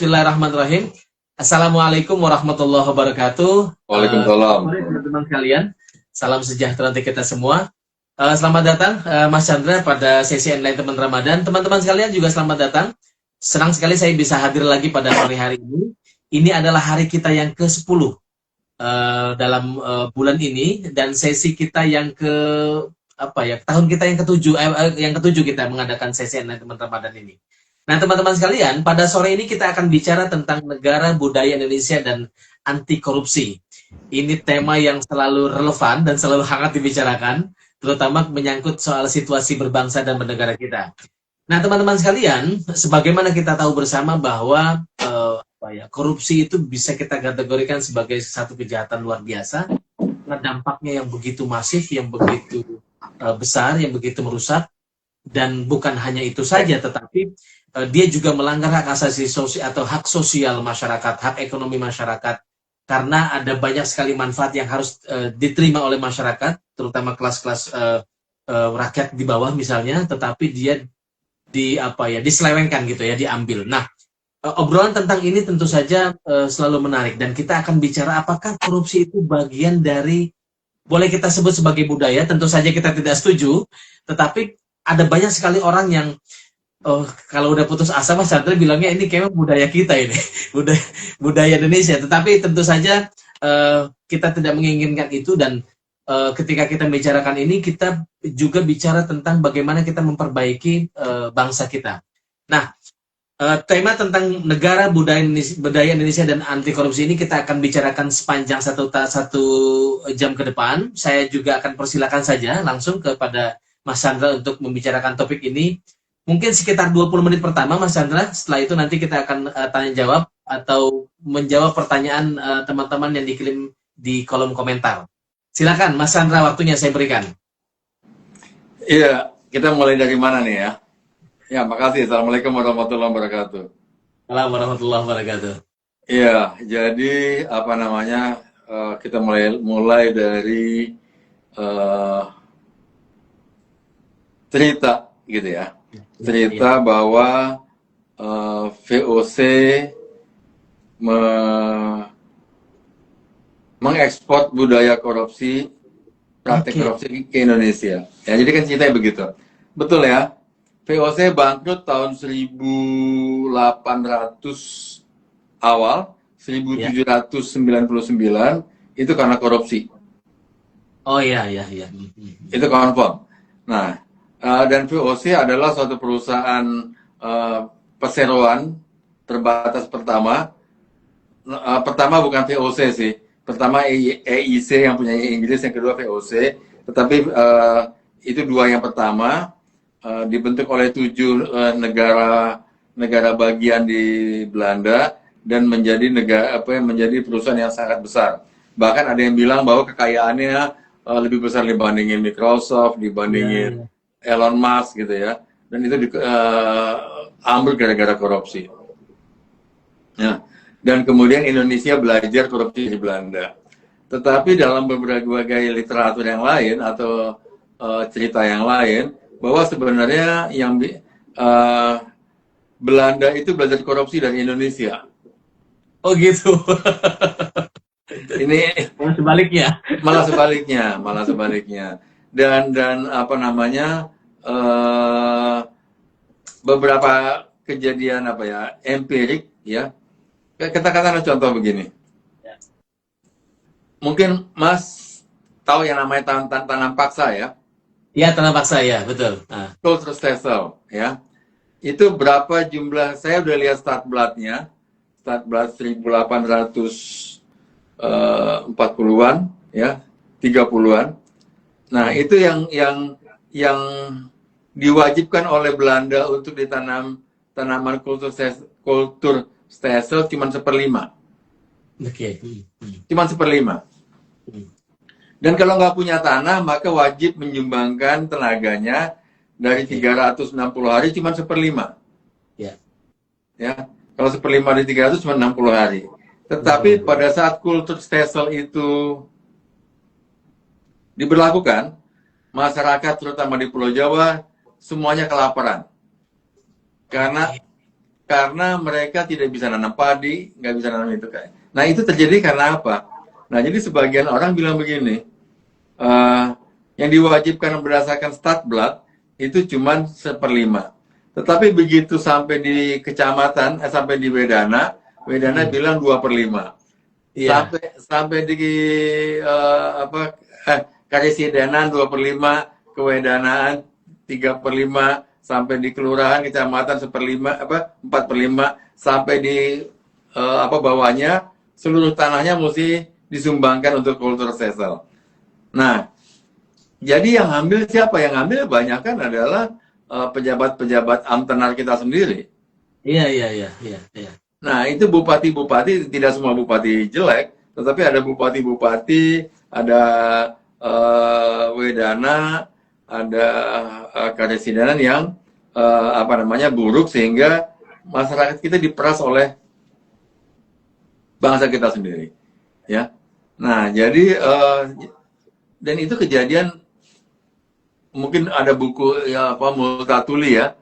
Bismillahirrahmanirrahim. Assalamualaikum warahmatullahi wabarakatuh. Waalaikumsalam. Teman-teman sekalian, salam sejahtera untuk kita semua. Selamat datang Mas Chandra pada sesi online teman Ramadan. Teman-teman sekalian juga selamat datang. Senang sekali saya bisa hadir lagi pada sore hari ini. Ini adalah hari kita yang ke-10 dalam bulan ini, dan sesi kita yang tahun kita yang ketujuh kita mengadakan sesi online teman Ramadan ini. Nah, teman-teman sekalian, pada sore ini kita akan bicara tentang negara budaya Indonesia dan anti korupsi. Ini tema yang selalu relevan dan selalu hangat dibicarakan, terutama menyangkut soal situasi berbangsa dan bernegara kita. Nah, teman-teman sekalian, sebagaimana kita tahu bersama bahwa korupsi itu bisa kita kategorikan sebagai satu kejahatan luar biasa, karena dampaknya yang begitu masif, yang begitu besar, yang begitu merusak, dan bukan hanya itu saja, tetapi dia juga melanggar hak asasi sosial atau hak sosial masyarakat, hak ekonomi masyarakat, karena ada banyak sekali manfaat yang harus diterima oleh masyarakat, terutama kelas-kelas rakyat di bawah misalnya, tetapi dia diselewengkan gitu ya, diambil. Nah, obrolan tentang ini tentu saja selalu menarik, dan kita akan bicara apakah korupsi itu bagian dari, boleh kita sebut sebagai budaya. Tentu saja kita tidak setuju, tetapi ada banyak sekali orang yang kalau udah putus asa, Mas Chandra bilangnya ini kayaknya budaya kita ini, budaya Indonesia. Tetapi tentu saja kita tidak menginginkan itu, dan ketika kita membicarakan ini, kita juga bicara tentang bagaimana kita memperbaiki bangsa kita. Nah, tema tentang negara budaya Indonesia dan anti korupsi ini kita akan bicarakan sepanjang satu jam ke depan. Saya juga akan persilakan saja langsung kepada Mas Chandra untuk membicarakan topik ini. Mungkin sekitar 20 menit pertama, Mas Chandra. Setelah itu nanti kita akan tanya jawab atau menjawab pertanyaan teman-teman yang dikirim di kolom komentar. Silakan, Mas Chandra, waktunya saya berikan. Iya, kita mulai dari mana nih ya? Ya, makasih. Assalamualaikum warahmatullahi wabarakatuh. Assalamualaikum warahmatullahi wabarakatuh. Iya, jadi kita mulai dari cerita gitu ya. Cerita bahwa VOC mengekspor budaya korupsi, praktik korupsi ke Indonesia. Ya, jadi kan ceritanya begitu. Betul ya? VOC bangkrut tahun 1800 awal, 1799 itu karena korupsi. Oh iya. Itu confirm. Nah, dan VOC adalah suatu perusahaan perseroan terbatas pertama. Pertama bukan VOC sih. Pertama EIC yang punya Inggris, yang kedua VOC. Tetapi itu dua yang pertama. Dibentuk oleh 7 negara bagian di Belanda, dan menjadi menjadi perusahaan yang sangat besar. Bahkan ada yang bilang bahwa kekayaannya lebih besar dibandingin Microsoft, dibandingin Elon Musk gitu ya. Dan itu ambil gara-gara korupsi. Nah, dan kemudian Indonesia belajar korupsi di Belanda. Tetapi dalam berbagai literatur yang lain atau cerita yang lain, bahwa sebenarnya yang Belanda itu belajar korupsi dari Indonesia. Oh gitu. Ini malah sebaliknya. Dan beberapa kejadian empirik ya. Kita katakan contoh begini. Mungkin Mas tahu yang namanya tanam paksa ya? Iya, tanam paksa ya, betul. Kultur Stesel ya. Itu berapa jumlah? Saya udah lihat Startblatt-nya. Startblatt 1840-an ya, 30-an. Nah, itu yang diwajibkan oleh Belanda untuk ditanam tanaman kultur Stesel cuma 1/5. Oke. Cuma 1/5. Dan kalau nggak punya tanah, maka wajib menyumbangkan tenaganya dari 360 hari cuma 1/5. Ya. Kalau 1/5 dari 300 cuma 60 hari. Tetapi pada saat kultur Stesel itu diberlakukan, masyarakat terutama di Pulau Jawa semuanya kelaparan. Karena karena mereka tidak bisa nanam padi, nggak bisa nanam itu kayak. Nah itu terjadi karena apa? Nah jadi sebagian orang bilang begini, yang diwajibkan berdasarkan stat blood itu cuma 1/5. Tetapi begitu sampai di kecamatan, sampai di Wedana bilang 2/5. Iya. Sampai di Karesidenan 2/5, Kewedanaan 3/5, sampai di kelurahan kecamatan 4/5, sampai di bawahnya seluruh tanahnya mesti disumbangkan untuk kultur sesel. Nah, jadi yang ambil siapa? Yang ambil kebanyakan adalah pejabat-pejabat amtenar kita sendiri. Iya. Nah, itu bupati-bupati, tidak semua bupati jelek, tetapi ada bupati-bupati, ada Wedana, ada Karesidenan yang buruk, sehingga masyarakat kita diperas oleh bangsa kita sendiri, ya. Nah, jadi dan itu kejadian, mungkin ada buku Multatuli ya.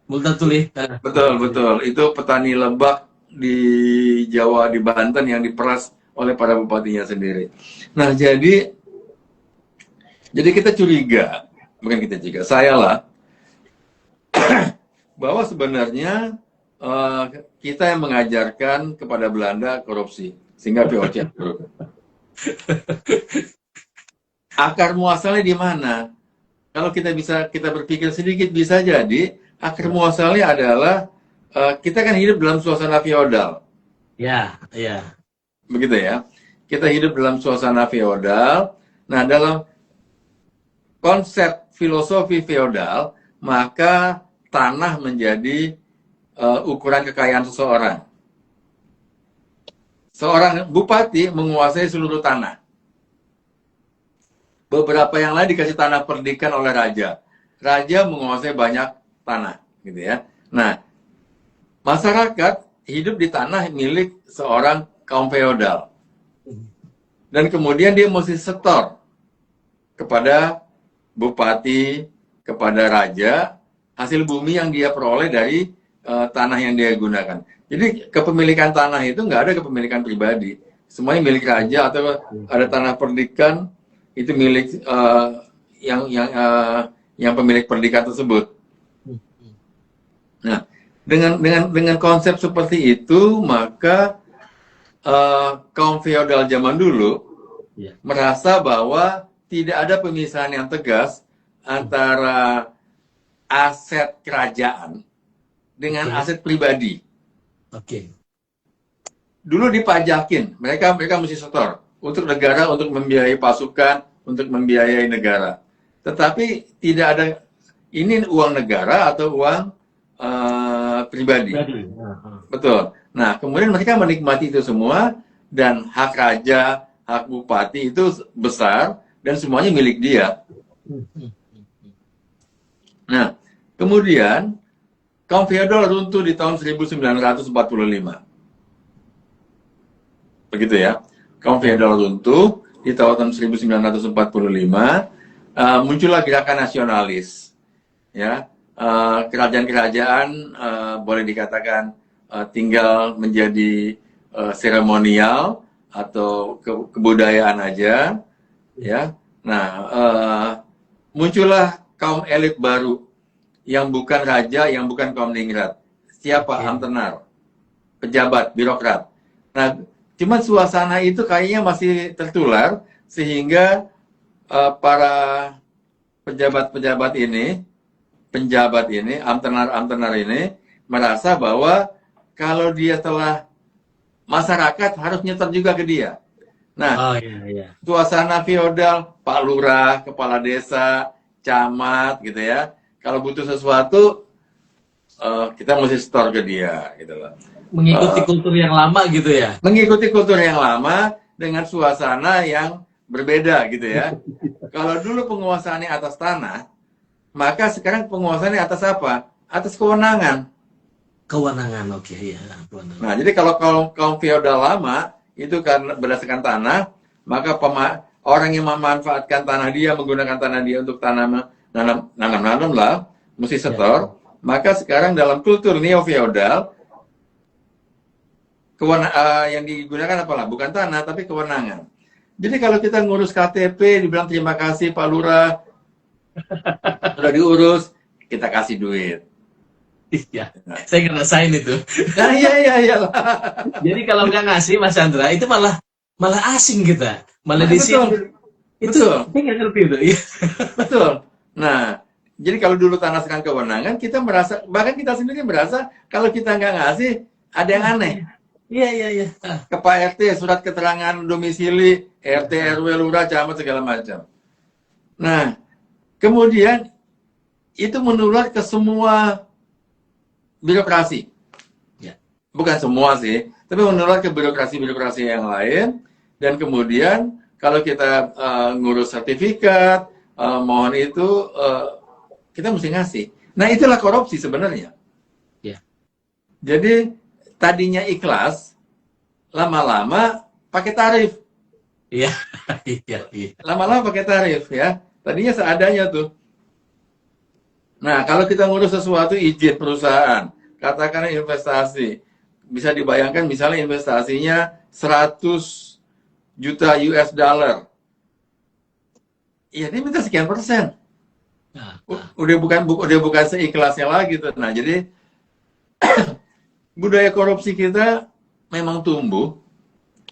Multatuli. Betul. Itu petani lebak di Jawa, di Banten, yang diperas oleh para bupatinya sendiri. Nah, jadi kita curiga, saya lah, bahwa sebenarnya kita yang mengajarkan kepada Belanda korupsi, sehingga VOC buruk. Akar muasalnya di mana? Kalau kita berpikir sedikit, bisa jadi akar muasalnya adalah kita kan hidup dalam suasana feodal. Ya. Begitu ya. Kita hidup dalam suasana feodal. Nah, dalam konsep filosofi feodal, maka tanah menjadi ukuran kekayaan seseorang. Seorang bupati menguasai seluruh tanah. Beberapa yang lain dikasih tanah perdikan oleh raja. Raja menguasai banyak tanah, gitu ya. Nah, masyarakat hidup di tanah milik seorang kaum feodal. Dan kemudian dia mesti setor kepada bupati, kepada raja, hasil bumi yang dia peroleh dari tanah yang dia gunakan. Jadi kepemilikan tanah itu nggak ada kepemilikan pribadi. Semuanya milik raja, atau ada tanah perdikan, itu milik yang pemilik perdikan tersebut. Nah, dengan konsep seperti itu, maka kaum feodal zaman dulu merasa bahwa tidak ada pemisahan yang tegas antara aset kerajaan dengan aset pribadi. Dulu dipajakin, mereka mesti setor untuk negara, untuk membiayai pasukan, untuk membiayai negara. Tetapi tidak ada, ini uang negara atau uang pribadi. Betul. Nah, kemudian mereka menikmati itu semua, dan hak raja, hak bupati itu besar, dan semuanya milik dia. Nah, kemudian kaum feodal runtuh di tahun 1945. Begitu ya. Kaum feodal runtuh di tahun 1945, muncullah gerakan nasionalis. Ya, kerajaan-kerajaan boleh dikatakan tinggal menjadi seremonial atau kebudayaan aja, ya. Nah, muncullah kaum elit baru yang bukan raja, yang bukan kaum ningrat. Siapa? Amtenar, pejabat, birokrat. Nah, cuma suasana itu kayaknya masih tertular, sehingga para penjabat ini, amtenar ini merasa bahwa kalau dia telah masyarakat harus nyetor juga ke dia. Nah, suasana feodal, Pak Lurah, kepala desa, camat, gitu ya. Kalau butuh sesuatu, kita mesti store ke dia, gitu loh. Mengikuti kultur yang lama gitu ya? Mengikuti kultur yang lama dengan suasana yang berbeda, gitu ya. Kalau dulu penguasaannya atas tanah, maka sekarang penguasaannya atas apa? Atas kewenangan. Kewenangan, ya. Nah, jadi kalau kaum feodal lama itu karena berdasarkan tanah, maka orang yang memanfaatkan tanah dia, menggunakan tanah dia untuk nanam lah, mesti setor. Maka sekarang dalam kultur neo feodal, yang digunakan apalah, bukan tanah tapi kewenangan. Jadi kalau kita ngurus KTP, dibilang terima kasih Pak Lurah, udah diurus, kita kasih duit. Iya, saya ngerasain itu. Nah, iya lah. Jadi kalau nggak ngasih Mas Chandra, itu malah malah asing kita, malah di sini. Betul, Itu betul, saya nggak ngerti itu. Iya. betul. Nah, jadi kalau dulu tanah sekarang kewenangan, kita merasa, bahkan kita sendiri merasa kalau kita nggak ngasih, ada yang aneh. Iya. Ke Pak RT, surat keterangan domisili, RT, RW, lurah, camat, segala macam. Nah, kemudian itu menular ke semua birokrasi. Ya. Bukan semua sih, tapi menular ke birokrasi-birokrasi yang lain. Dan kemudian kalau kita ngurus sertifikat, mohon itu, kita mesti ngasih. Nah, itulah korupsi sebenarnya. Ya. Jadi tadinya ikhlas, lama-lama pakai tarif. Iya. Iya. Lama-lama pakai tarif ya. Tadinya seadanya tuh. Nah, kalau kita ngurus sesuatu izin perusahaan, katakan investasi, bisa dibayangkan misalnya investasinya 100 juta US dollar. Iya, dia minta sekian persen. Nah, Udah bukan seikhlasnya lagi tuh. Nah, jadi budaya korupsi kita memang tumbuh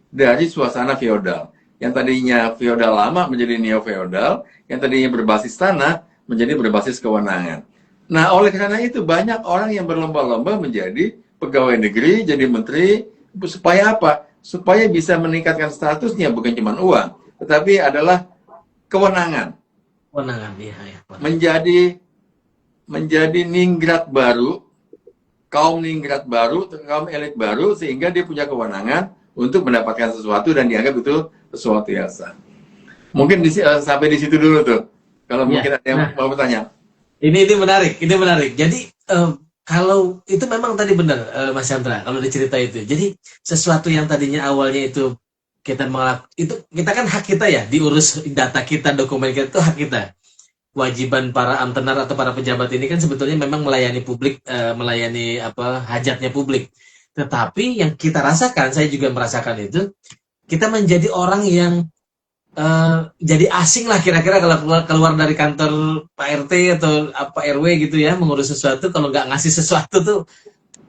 dari suasana feodal. Yang tadinya feodal lama menjadi neo-feodal, yang tadinya berbasis tanah menjadi berbasis kewenangan. Nah, oleh karena itu banyak orang yang berlomba-lomba menjadi pegawai negeri, jadi menteri, supaya apa? Supaya bisa meningkatkan statusnya, bukan cuma uang, tetapi adalah kewenangan. kewenangan, iya. Menjadi ningrat baru, kaum ningrat baru, kaum elit baru, sehingga dia punya kewenangan untuk mendapatkan sesuatu dan dianggap itu sesuatu yang sah. Mungkin sampai di situ dulu tuh. Kalau mungkin ada yang mau bertanya. Ini menarik. Jadi kalau itu memang tadi benar Mas Chandra kalau dicerita itu. Jadi sesuatu yang tadinya awalnya itu kita kan hak kita ya, diurus data kita, dokumen kita itu hak kita. Kewajiban para antenar atau para pejabat ini kan sebetulnya memang melayani publik, melayani hajatnya publik. Tetapi yang kita rasakan, saya juga merasakan itu, kita menjadi orang yang jadi asing lah kira-kira kalau keluar dari kantor Pak RT atau RW gitu ya, mengurus sesuatu, kalau nggak ngasih sesuatu tuh,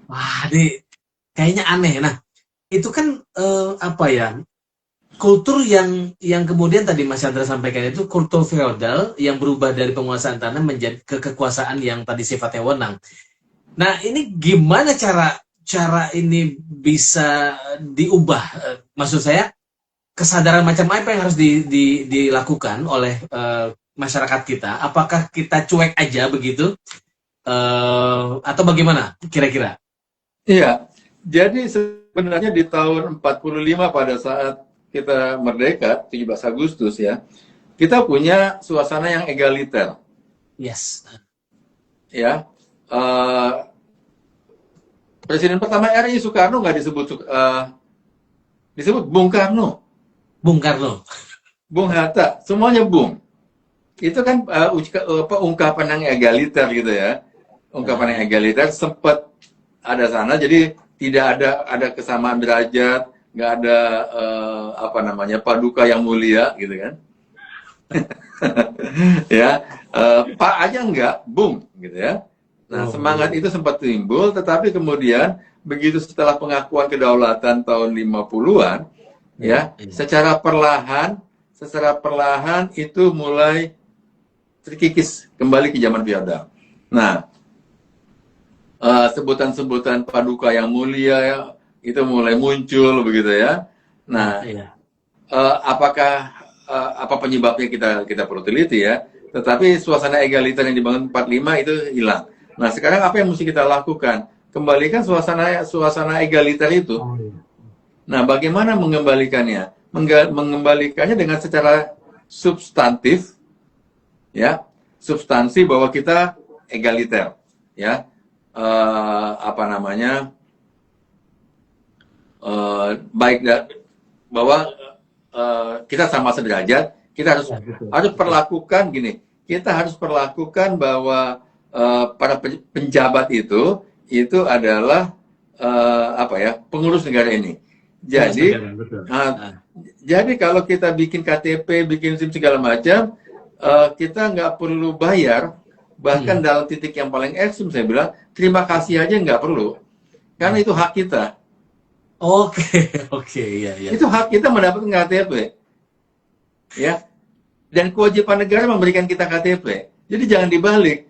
wah ini kayaknya aneh. Nah itu kan kultur yang kemudian tadi Mas Chandra sampaikan itu kultur feodal yang berubah dari penguasaan tanah menjadi ke kekuasaan yang tadi sifatnya wewenang. Nah ini gimana cara ini bisa diubah? Maksud saya kesadaran macam apa yang harus dilakukan oleh masyarakat kita? Apakah kita cuek aja begitu atau bagaimana kira-kira? Iya, jadi sebenarnya di tahun 45 pada saat kita merdeka, 17 Agustus ya, kita punya suasana yang egaliter. Yes. Ya, Presiden pertama RI Soekarno nggak disebut Bung Karno. Bung Karno. Bung Hatta, semuanya Bung. Itu kan ungkapan yang egaliter gitu ya. Ungkapan yang egaliter sempat ada sana, jadi tidak ada kesamaan derajat, nggak ada paduka yang mulia gitu kan. Ya, Pak aja nggak, Bung gitu ya. Nah, semangat itu sempat timbul, tetapi kemudian begitu setelah pengakuan kedaulatan tahun 50-an, ya, secara perlahan itu mulai terkikis kembali ke zaman feodal. Nah, sebutan-sebutan paduka yang mulia ya, itu mulai muncul begitu ya. Nah, apa penyebabnya kita perlu teliti ya. Tetapi suasana egaliter yang dibangun 45 itu hilang. Nah, sekarang apa yang mesti kita lakukan? Kembalikan suasana egaliter itu. Nah, bagaimana mengembalikannya? Mengembalikannya dengan secara substantif, ya, substansi bahwa kita egaliter, ya, bahwa kita sama sederajat, kita harus perlakukan gini, kita harus perlakukan bahwa para penjabat itu adalah apa ya, pengurus negara ini. Pengurus Jadi negara, betul. jadi kalau kita bikin KTP, bikin SIM segala macam, kita nggak perlu bayar. Bahkan dalam titik yang paling ekstrim saya bilang, terima kasih aja nggak perlu. Karena itu hak kita. Oke, oke, iya, iya. Itu hak kita mendapatkan KTP. Ya. Dan kewajiban negara memberikan kita KTP. Jadi jangan dibalik.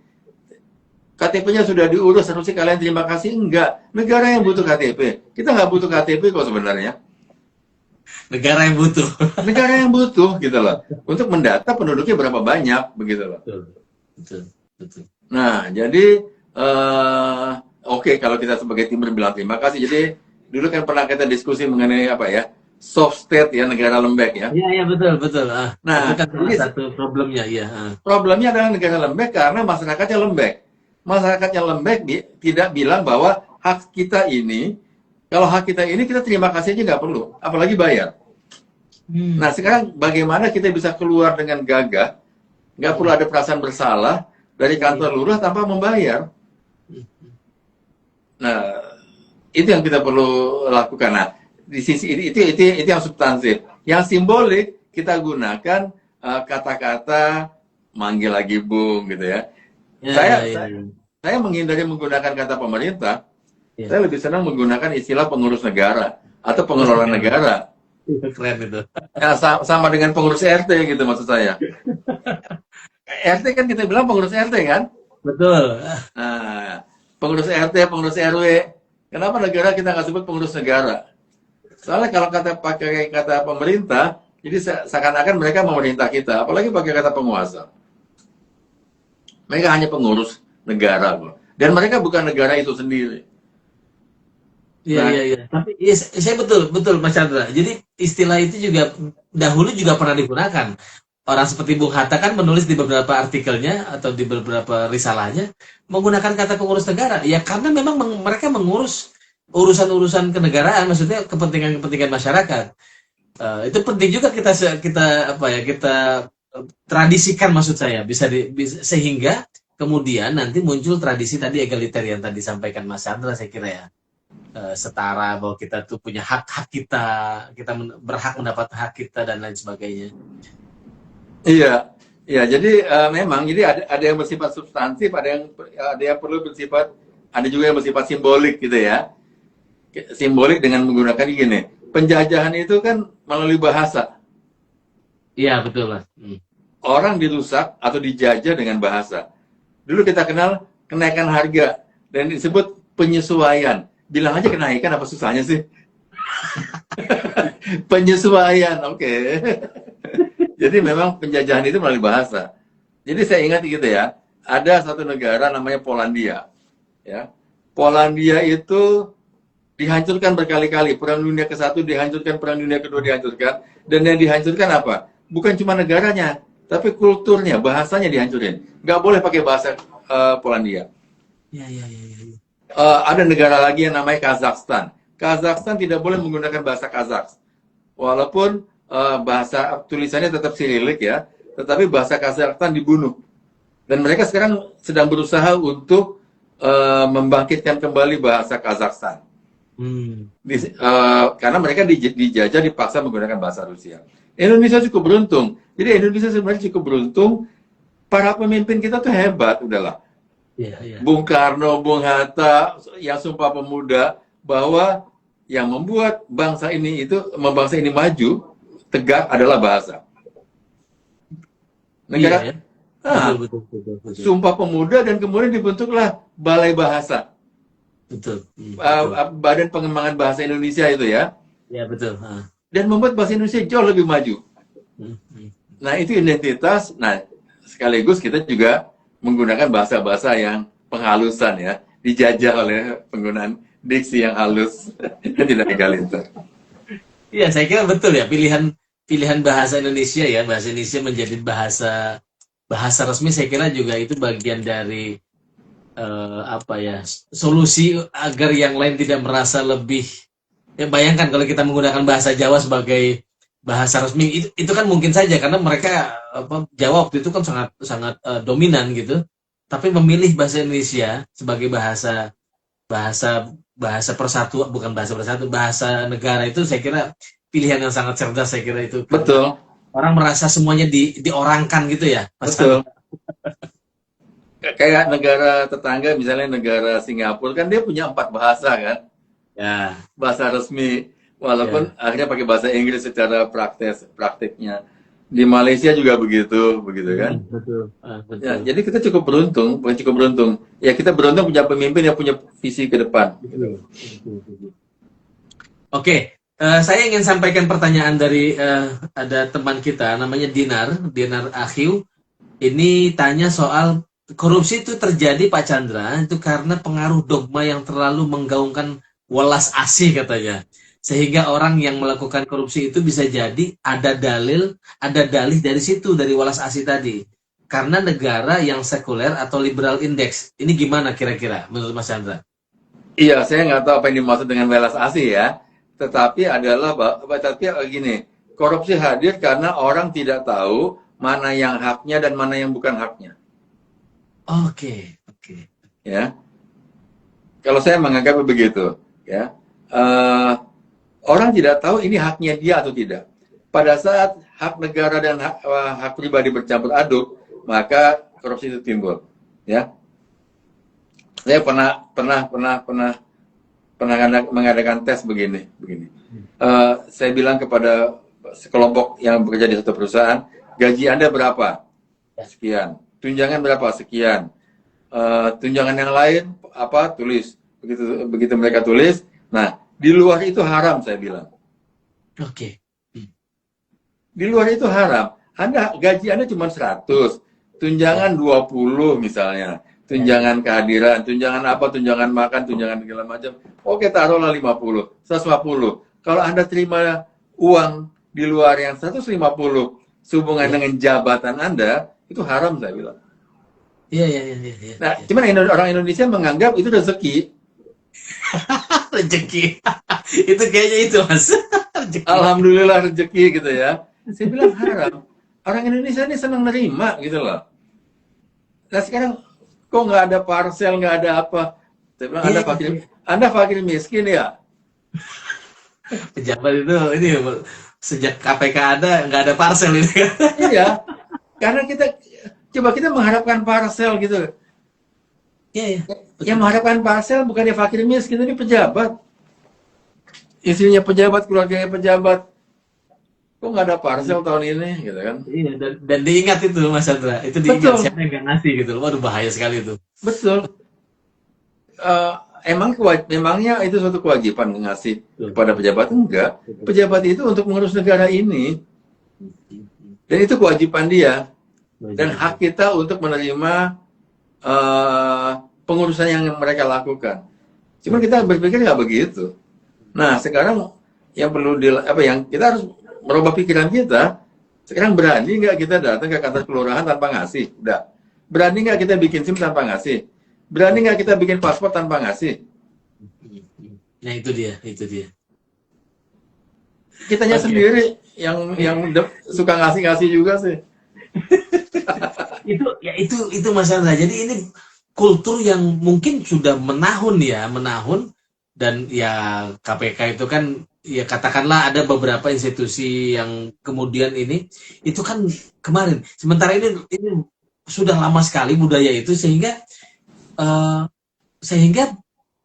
KTP-nya sudah diurus, harusnya kalian terima kasih. Enggak. Negara yang butuh KTP. Kita nggak butuh KTP kok sebenarnya. Negara yang butuh. Negara yang butuh gitu loh. Untuk mendata penduduknya berapa banyak begitu loh. Betul, betul, betul. Nah, jadi oke, kalau kita sebagai timur bilang terima kasih. Jadi dulu kan pernah kita diskusi mengenai apa ya, soft state ya, negara lembek ya. Iya, iya, betul, betul. Nah, itu kan salah ini satu problemnya, iya. problemnya adalah negara lembek karena masyarakatnya lembek. Masyarakatnya lembek tidak bilang bahwa hak kita ini, kalau hak kita ini kita terima kasih aja nggak perlu, apalagi bayar. Nah, sekarang bagaimana kita bisa keluar dengan gagah, nggak perlu ada perasaan bersalah dari kantor lurah tanpa membayar. Nah, itu yang kita perlu lakukan. Nah, di sisi itu yang substansif. Yang simbolik kita gunakan kata-kata manggil lagi Bung gitu ya. Saya menghindari menggunakan kata pemerintah. Saya lebih senang menggunakan istilah pengurus negara atau pengelola negara. Keren itu. Ya, sama dengan pengurus RT gitu maksud saya. RT kan kita bilang pengurus RT kan? Betul. Nah, pengurus RT, pengurus RW. Kenapa negara kita nggak sebut pengurus negara? Soalnya kalau pakai kata pemerintah, jadi seakan-akan mereka memerintah kita, apalagi pakai kata penguasa. Mereka hanya pengurus negara kok. Dan mereka bukan negara itu sendiri. Iya, Nah, iya, iya. Tapi saya betul Mas Chandra. Jadi istilah itu juga dahulu juga pernah digunakan. Orang seperti Bung Hatta kan menulis di beberapa artikelnya atau di beberapa risalahnya menggunakan kata pengurus negara. Ya karena memang mereka mengurus urusan-urusan kenegaraan, maksudnya kepentingan-kepentingan masyarakat. Itu penting juga kita tradisikan, maksud saya, sehingga kemudian nanti muncul tradisi tadi egaliter yang tadi disampaikan Mas Chandra, saya kira ya. Setara, bahwa kita tuh punya hak-hak kita berhak mendapat hak kita dan lain sebagainya. iya, iya. Jadi memang jadi ada yang bersifat substansif, ada yang perlu bersifat, ada juga yang bersifat simbolik gitu ya. Simbolik dengan menggunakan gini. Penjajahan itu kan melalui bahasa. Iya, betul Mas. Orang dirusak atau dijajah dengan bahasa. Dulu kita kenal kenaikan harga dan disebut penyesuaian. Bilang aja kenaikan, apa susahnya sih? Penyesuaian, oke. Jadi memang penjajahan itu melalui bahasa. Jadi saya ingat gitu ya, ada satu negara namanya Polandia. Ya, Polandia itu dihancurkan berkali-kali. Perang Dunia ke-1 dihancurkan, Perang Dunia ke-2 dihancurkan. Dan yang dihancurkan apa? Bukan cuma negaranya, tapi kulturnya, bahasanya dihancurin. Nggak boleh pakai bahasa Polandia. Iya. Ada negara lagi yang namanya Kazakhstan. Kazakhstan tidak boleh menggunakan bahasa Kazakh. Walaupun bahasa tulisannya tetap Sirilik ya, tetapi bahasa Kazakhstan dibunuh. Dan mereka sekarang sedang berusaha untuk membangkitkan kembali bahasa Kazakhstan. Karena mereka dijajah, dipaksa menggunakan bahasa Rusia. Indonesia cukup beruntung. Jadi Indonesia sebenarnya cukup beruntung. Para pemimpin kita tuh hebat, udahlah. Iya. Bung Karno, Bung Hatta, yang Sumpah Pemuda, bahwa yang membuat bangsa ini maju, tegak adalah bahasa. Negara, Iya, ya. Betul. Sumpah Pemuda dan kemudian dibentuklah Balai Bahasa. Betul. Badan Pengembangan Bahasa Indonesia itu ya. Ya, betul. Dan membuat bahasa Indonesia jauh lebih maju. Nah, itu identitas. Nah, sekaligus kita juga menggunakan bahasa-bahasa yang penghalusan ya, dijajah oleh penggunaan diksi yang halus dan tidak egaliter. Iya, saya kira betul ya, pilihan bahasa Indonesia ya, bahasa Indonesia menjadi bahasa resmi, saya kira juga itu bagian dari solusi agar yang lain tidak merasa lebih. Ya, bayangkan kalau kita menggunakan bahasa Jawa sebagai bahasa resmi, itu kan mungkin saja karena mereka Jawa waktu itu kan sangat dominan gitu, tapi memilih bahasa Indonesia sebagai bahasa bahasa persatuan, bukan bahasa persatuan, bahasa negara itu saya kira pilihan yang sangat cerdas, saya kira itu. Betul. Orang merasa semuanya diorangkan gitu ya, Mas Betul. Chandra. Kayak negara tetangga, misalnya negara Singapura, kan dia punya 4 bahasa kan, Ya, bahasa resmi, walaupun ya. akhirnya pakai bahasa Inggris secara prakteknya. Di Malaysia juga begitu kan. Betul. Ya, Betul. jadi kita cukup beruntung, bukan cukup beruntung. Ya kita beruntung punya pemimpin yang punya visi ke depan. Betul. Betul. Oke, saya ingin sampaikan pertanyaan dari ada teman kita namanya Dinar Akhiu. Ini tanya soal korupsi itu terjadi Pak Chandra itu karena pengaruh dogma yang terlalu menggaungkan welas asih katanya. Sehingga orang yang melakukan korupsi itu bisa jadi ada dalih dari situ, dari welas asih tadi. Karena negara yang sekuler atau liberal index. Ini gimana kira-kira menurut Mas Chandra? Iya, saya nggak tahu apa yang dimaksud dengan welas asih ya. Tetapi gini, korupsi hadir karena orang tidak tahu mana yang haknya dan mana yang bukan haknya. Oke. Ya, kalau saya menganggap begitu, ya. Orang tidak tahu ini haknya dia atau tidak. Pada saat hak negara dan hak pribadi bercampur aduk, maka korupsi itu timbul. Ya, saya pernah mengadakan tes begini. Saya bilang kepada sekelompok yang bekerja di satu perusahaan, gaji Anda berapa? Sekian. Tunjangan berapa? Sekian. Tunjangan yang lain apa? Tulis. Begitu mereka tulis, nah di luar itu haram, saya bilang. Oke. Di luar itu haram. Gaji Anda cuma 100, tunjangan 20 misalnya. Tunjangan kehadiran, tunjangan apa, tunjangan makan, tunjangan segala macam. Oke, taruhlah 50, 150. Kalau Anda terima uang di luar yang 150, sehubungan dengan jabatan Anda, itu haram, saya bilang. Iya. Nah, cuman orang Indonesia menganggap itu rezeki. Rezeki. Itu kayaknya itu, Mas. Rezeki. Alhamdulillah rezeki gitu ya. Saya bilang haram. Orang Indonesia ini senang nerima gitu loh. Nah sekarang kok nggak ada parsel, nggak ada apa? Saya bilang Anda fakir miskin ya. Pejabat itu ini sejak KPK ada nggak ada parsel ini. Iya. Karena kita mengharapkan parsel gitu. Iya. Yang mengharapkan parsel bukannya fakir miskin, ini pejabat. Istrinya pejabat, keluarganya pejabat. Kok nggak ada parsel tahun ini, gitu kan? Iya, dan diingat itu Mas Chandra, itu diingat. Betul. Siapa yang nggak ngasih gitu loh, waduh bahaya sekali itu. Betul. Memangnya itu suatu kewajiban ngasih kepada pejabat? Enggak. Pejabat itu untuk mengurus negara ini. Dan itu kewajiban dia. Dan hak kita untuk menerima pengurusan yang mereka lakukan. Cuma kita berpikir nggak begitu. Nah, sekarang yang perlu yang kita harus merubah pikiran kita. Sekarang berani nggak kita datang ke kantor kelurahan tanpa ngasih? Udah. Berani nggak kita bikin SIM tanpa ngasih? Berani nggak kita bikin paspor tanpa ngasih? Nah, itu dia. Kitanya sendiri yang suka ngasih juga sih. itu Mas Chandra. Jadi ini kultur yang mungkin sudah menahun dan ya KPK itu kan ya katakanlah ada beberapa institusi yang kemudian itu kan kemarin. Sementara ini sudah lama sekali budaya itu sehingga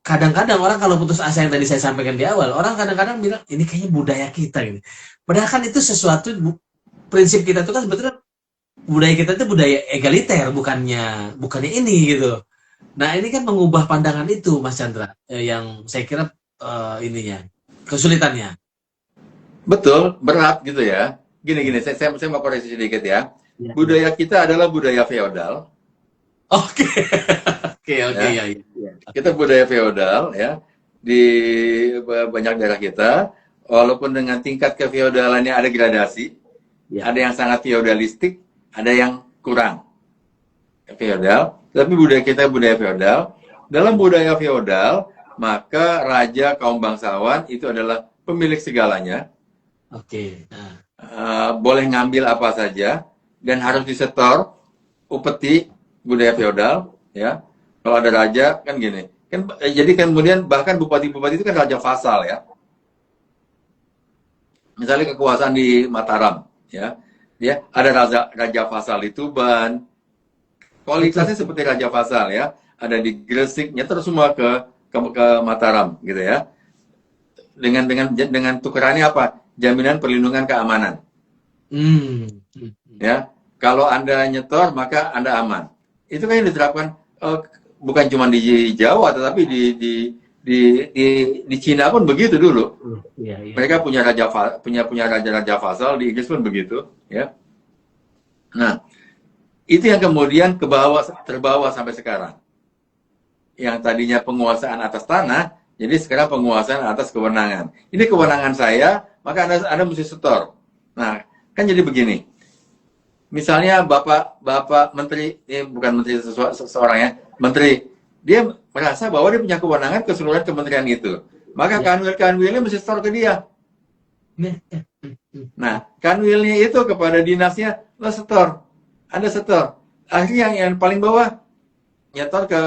kadang-kadang orang kalau putus asa yang tadi saya sampaikan di awal, orang kadang-kadang bilang ini kayaknya budaya kita gitu. Padahal kan itu sesuatu prinsip kita itu kan sebetulnya budaya kita itu budaya egaliter, bukannya ini gitu. Nah ini kan mengubah pandangan itu Mas Chandra yang saya kira kesulitannya. Betul, berat gitu ya. Gini, saya mau koreksi sedikit ya. Budaya kita adalah budaya feodal. Oke. Ya. Kita budaya feodal ya di banyak daerah kita. Walaupun dengan tingkat kefeodalannya ada gradasi, ada yang sangat feodalistik, ada yang kurang feodal. Tapi budaya kita budaya feodal. Dalam budaya feodal, maka raja kaum bangsawan itu adalah pemilik segalanya. Oke. Boleh ngambil apa saja dan harus disetor upeti budaya feodal ya. Kalau ada raja kan gini, Jadi kemudian bahkan bupati-bupati itu kan raja vasal ya. Misalnya kekuasaan di Mataram, ya, ada raja vasal di Tuban, kualitasnya Betul. seperti raja vasal ya, ada di Gresik, nyetor semua ke Mataram gitu ya. Dengan tukerannya apa? Jaminan perlindungan keamanan. Hmm. Hmm. Ya, kalau Anda nyetor maka Anda aman. Itu kan yang diterapkan bukan cuma di Jawa, tetapi di Cina pun begitu dulu. Iya, iya. Mereka punya raja-raja vasal, di Inggris pun begitu, ya. Nah, itu yang kemudian terbawa sampai sekarang. Yang tadinya penguasaan atas tanah, jadi sekarang penguasaan atas kewenangan. Ini kewenangan saya, maka Anda mesti setor. Nah, kan jadi begini. Misalnya Bapak Menteri, bukan Menteri seseorang ya, Menteri, dia merasa bahwa dia punya kewenangan keseluruhan kementerian itu. Maka kanwil-kanwilnya mesti setor ke dia. Nah, kanwilnya itu kepada dinasnya, lo setor. Anda setor. Akhirnya yang paling bawah nyetor ke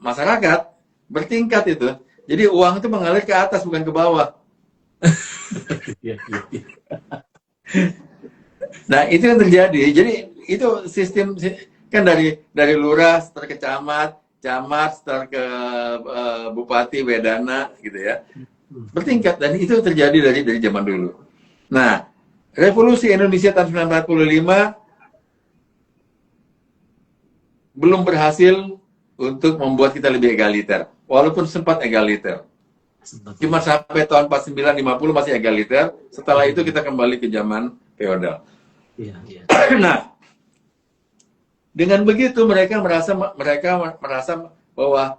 masyarakat, bertingkat itu. Jadi uang itu mengalir ke atas, bukan ke bawah. Nah, itu yang terjadi. Jadi itu sistem kan dari lurah, setor ke camat, setor ke bupati, wedana gitu ya. Bertingkat, dan itu terjadi dari zaman dulu. Nah, revolusi Indonesia tahun 1945 belum berhasil untuk membuat kita lebih egaliter, walaupun sempat egaliter. Cuma sampai tahun 49-50 masih egaliter. Setelah itu kita kembali ke zaman feodal. Iya, iya. Nah, dengan begitu mereka merasa bahwa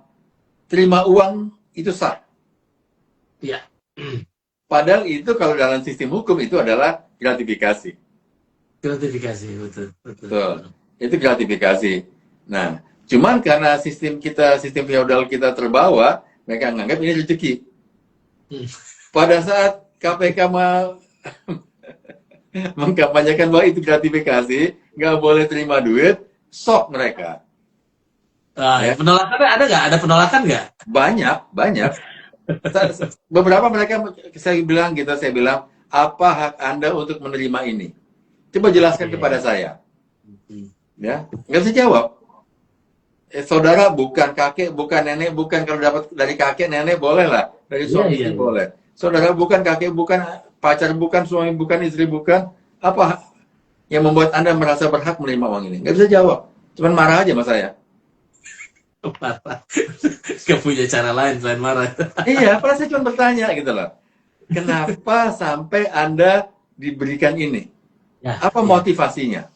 terima uang itu sah. Iya. Padahal itu kalau dalam sistem hukum itu adalah gratifikasi. Gratifikasi, betul. Betul. Itu gratifikasi. Nah, cuman karena sistem feodal kita terbawa, mereka menganggap ini rezeki. Pada saat KPK mengkampanyekan bahwa itu gratifikasi, nggak boleh terima duit, shock mereka. Ya. Penolakannya ada nggak? Ada penolakan nggak? Banyak. Beberapa mereka saya bilang, apa hak Anda untuk menerima ini? Coba jelaskan kepada saya. Ya, nggak bisa jawab. Saudara bukan kakek, bukan nenek, bukan kalau dapat dari kakek nenek boleh lah, dari suami istri boleh. Saudara bukan kakek, bukan pacar, bukan suami, bukan istri, bukan. Apa yang membuat Anda merasa berhak menerima uang ini? Nggak bisa jawab. Cuman marah aja sama saya. Marah. Gak punya cara lain selain marah. Iya, padahal saya cuma bertanya gitu loh. Kenapa sampai Anda diberikan ini? Apa motivasinya?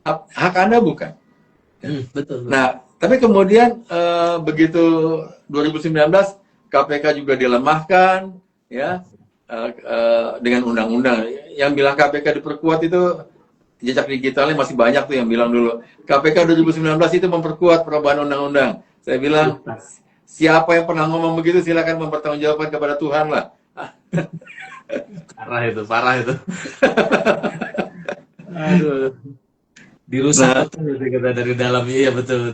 Hak Anda bukan? Betul. Nah, tapi kemudian begitu 2019 KPK juga dilemahkan, ya, dengan undang-undang. Yang bilang KPK diperkuat itu jejak digitalnya masih banyak tuh yang bilang dulu. KPK 2019 itu memperkuat perubahan undang-undang. Saya bilang, siapa yang pernah ngomong begitu silakan mempertanggungjawabkan kepada Tuhan lah. Parah itu. Aduh. Dirusak betul kita dari dalam, iya betul.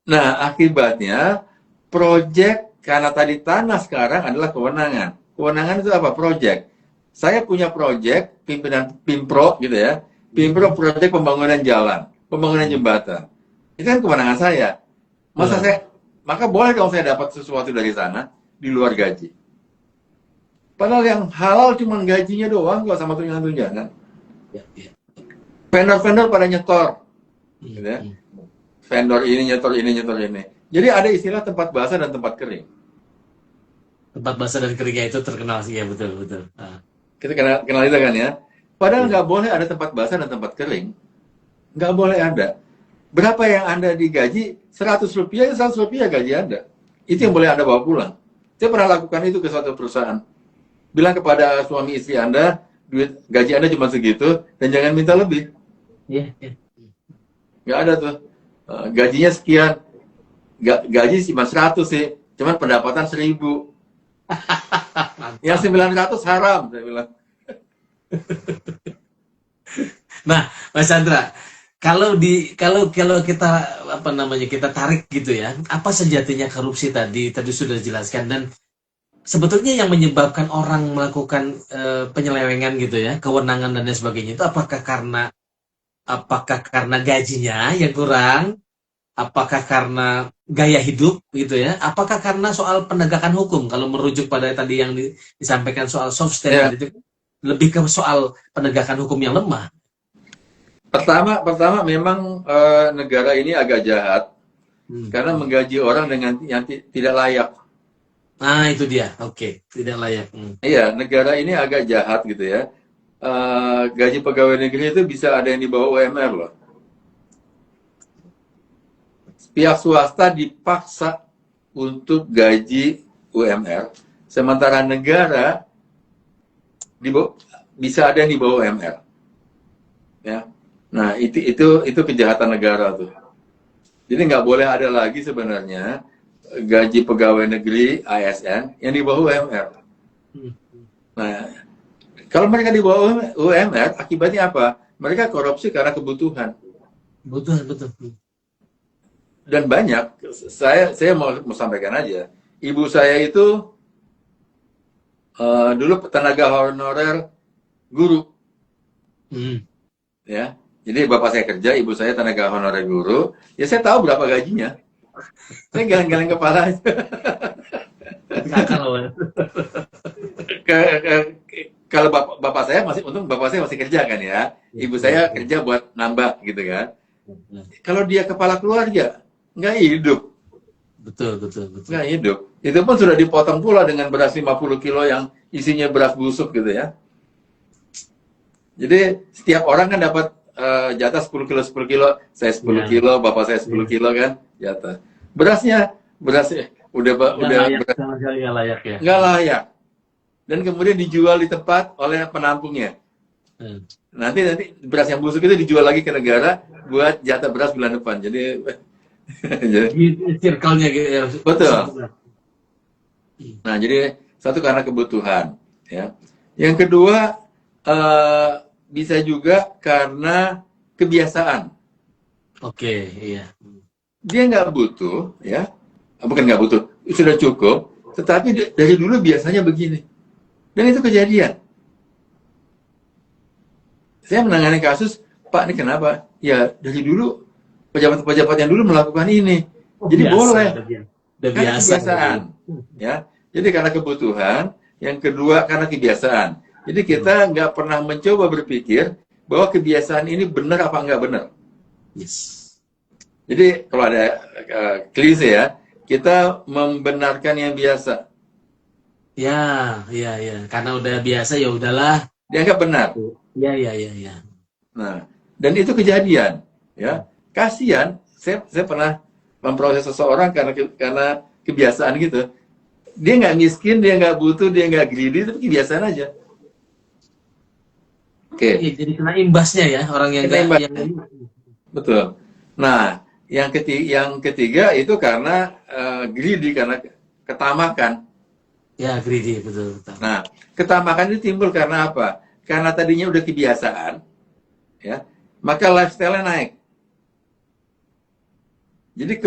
Nah, akibatnya proyek, karena tadi tanah sekarang adalah kewenangan. Kewenangan itu apa? Proyek. Saya punya proyek, pimpinan Pimpro gitu ya. Pimpro proyek pembangunan jalan, pembangunan jembatan. Itu kan kewenangan saya. Maka boleh dong saya dapat sesuatu dari sana di luar gaji. Padahal yang halal cuma gajinya doang, nggak sama tunjangan-tunjangan. Vendor-vendor pada nyetor, gitu ya. Vendor ini nyetor ini. Jadi ada istilah tempat basah dan tempat kering. Tempat basah dan keringnya itu terkenal sih, ya betul. Kita kenal itu kan ya. Padahal nggak boleh ada tempat basah dan tempat kering. Nggak boleh ada. Berapa yang Anda digaji? 100 rupiah, 100 rupiah gaji Anda. Itu yang boleh Anda bawa pulang. Saya pernah lakukan itu ke suatu perusahaan. Bilang kepada suami istri Anda, gaji Anda cuma segitu, dan jangan minta lebih. Iya. Nggak ada tuh. Gajinya sekian. Gaji cuma 100 sih. Cuman pendapatan 1000. Yang 900 haram, saya bilang. Nah, Mas Chandra, kalau kita apa namanya kita tarik gitu ya, apa sejatinya korupsi tadi sudah dijelaskan, dan sebetulnya yang menyebabkan orang melakukan penyelewengan gitu ya, kewenangan dan lain sebagainya itu apakah karena gajinya yang kurang, apakah karena gaya hidup gitu ya, apakah karena soal penegakan hukum, kalau merujuk pada tadi yang disampaikan soal soft Ya, state itu lebih ke soal penegakan hukum yang lemah. pertama memang negara ini agak jahat Hmm. karena menggaji orang dengan yang tidak layak. Nah, itu dia. Oke, tidak layak. Iya, negara ini agak jahat gitu ya. Gaji pegawai negeri itu bisa ada yang di bawah UMR loh. Pihak swasta dipaksa untuk gaji UMR, sementara negara bisa ada yang di bawah UMR. Ya, nah itu kejahatan negara tuh. Jadi nggak boleh ada lagi sebenarnya gaji pegawai negeri ASN yang di bawah UMR. Hmm. Nah, kalau mereka di bawah UMR, akibatnya apa? Mereka korupsi karena kebutuhan. Betul, betul. Dan banyak, saya mau sampaikan aja. Ibu saya itu dulu tenaga honorer guru. Ya, jadi bapak saya kerja, ibu saya tenaga honorer guru. Ya saya tahu berapa gajinya. Saya geleng-geleng kepala. Kalau bapak saya untung bapak saya masih kerja kan ya. Ibu saya kerja buat nambah gitu kan. Kalau dia kepala keluarga, nggak hidup. Betul. Nggak hidup. Itu pun sudah dipotong pula dengan beras 50 kilo yang isinya beras busuk gitu ya. Jadi setiap orang kan dapat jatah 10 kilo, 10 kilo. Saya 10 kilo, bapak saya 10 kilo kan jatah. Berasnya udah nggak layak ya. Nggak layak. Dan kemudian dijual di tempat oleh penampungnya. Nanti beras yang busuk itu dijual lagi ke negara buat jatah beras bulan depan. Jadi circle-nya gitu ya. Betul. Nah, jadi satu karena kebutuhan, ya. Yang kedua bisa juga karena kebiasaan. Oke, iya. Dia nggak butuh, ya, bukan nggak butuh, sudah cukup. Tetapi dari dulu biasanya begini, dan itu kejadian. Saya menangani kasus, Pak, ini kenapa? Ya dari dulu pejabat-pejabat yang dulu melakukan ini, jadi biasa, boleh. Udah Karena biasa. kebiasaan, ya. Jadi karena kebutuhan, yang kedua karena kebiasaan. Jadi kita nggak pernah mencoba berpikir bahwa kebiasaan ini benar apa nggak benar. Yes. Jadi kalau ada klise ya, kita membenarkan yang biasa. Ya. Karena udah biasa ya udahlah. Dianggap benar. Ya. Nah, dan itu kejadian, ya. Kasihan, saya pernah memproses seseorang karena kebiasaan gitu. Dia nggak miskin, dia nggak butuh, dia nggak greedy, tapi kebiasaan aja. Oke. Jadi kena imbasnya ya orang yang nggak. Betul. Nah, yang ketiga itu karena greedy, karena ketamakan. Ya, greedy, betul. Nah, ketamakan itu timbul karena apa? Karena tadinya udah kebiasaan, ya, maka lifestyle-nya naik. Jadi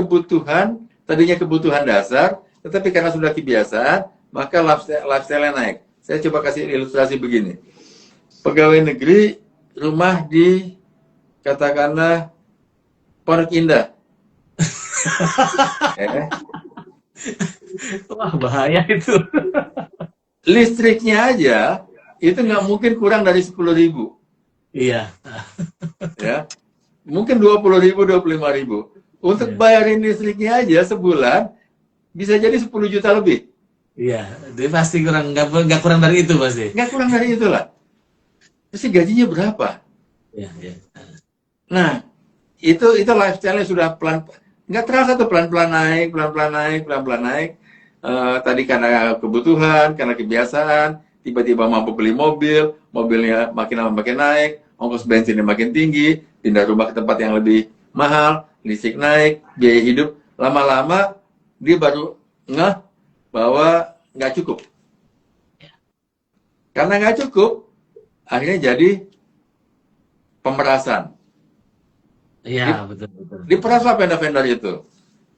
tadinya kebutuhan dasar, tetapi karena sudah kebiasaan, maka lifestyle-nya naik. Saya coba kasih ilustrasi begini. Pegawai negeri, rumah di, katakanlah, Pondok Indah. Wah, bahaya itu. Listriknya aja, itu nggak mungkin kurang dari 10.000. Iya. Ya, mungkin 20.000, 25.000. Untuk bayarin listriknya aja sebulan bisa jadi 10 juta lebih. Iya, dia pasti nggak kurang dari itu pasti. Nggak kurang dari itulah. Terus gajinya berapa? Iya. Nah, itu lifestyle-nya sudah nggak terasa tuh pelan-pelan naik. Tadi karena kebutuhan, karena kebiasaan, tiba-tiba mampu beli mobilnya makin lama makin naik, ongkos bensinnya makin tinggi, pindah rumah ke tempat yang lebih mahal, listrik naik, biaya hidup, lama-lama dia baru ngeh bahwa nggak cukup. Karena nggak cukup, akhirnya jadi pemerasan. Iya, betul betul. Diperas lah vendor-vendor itu.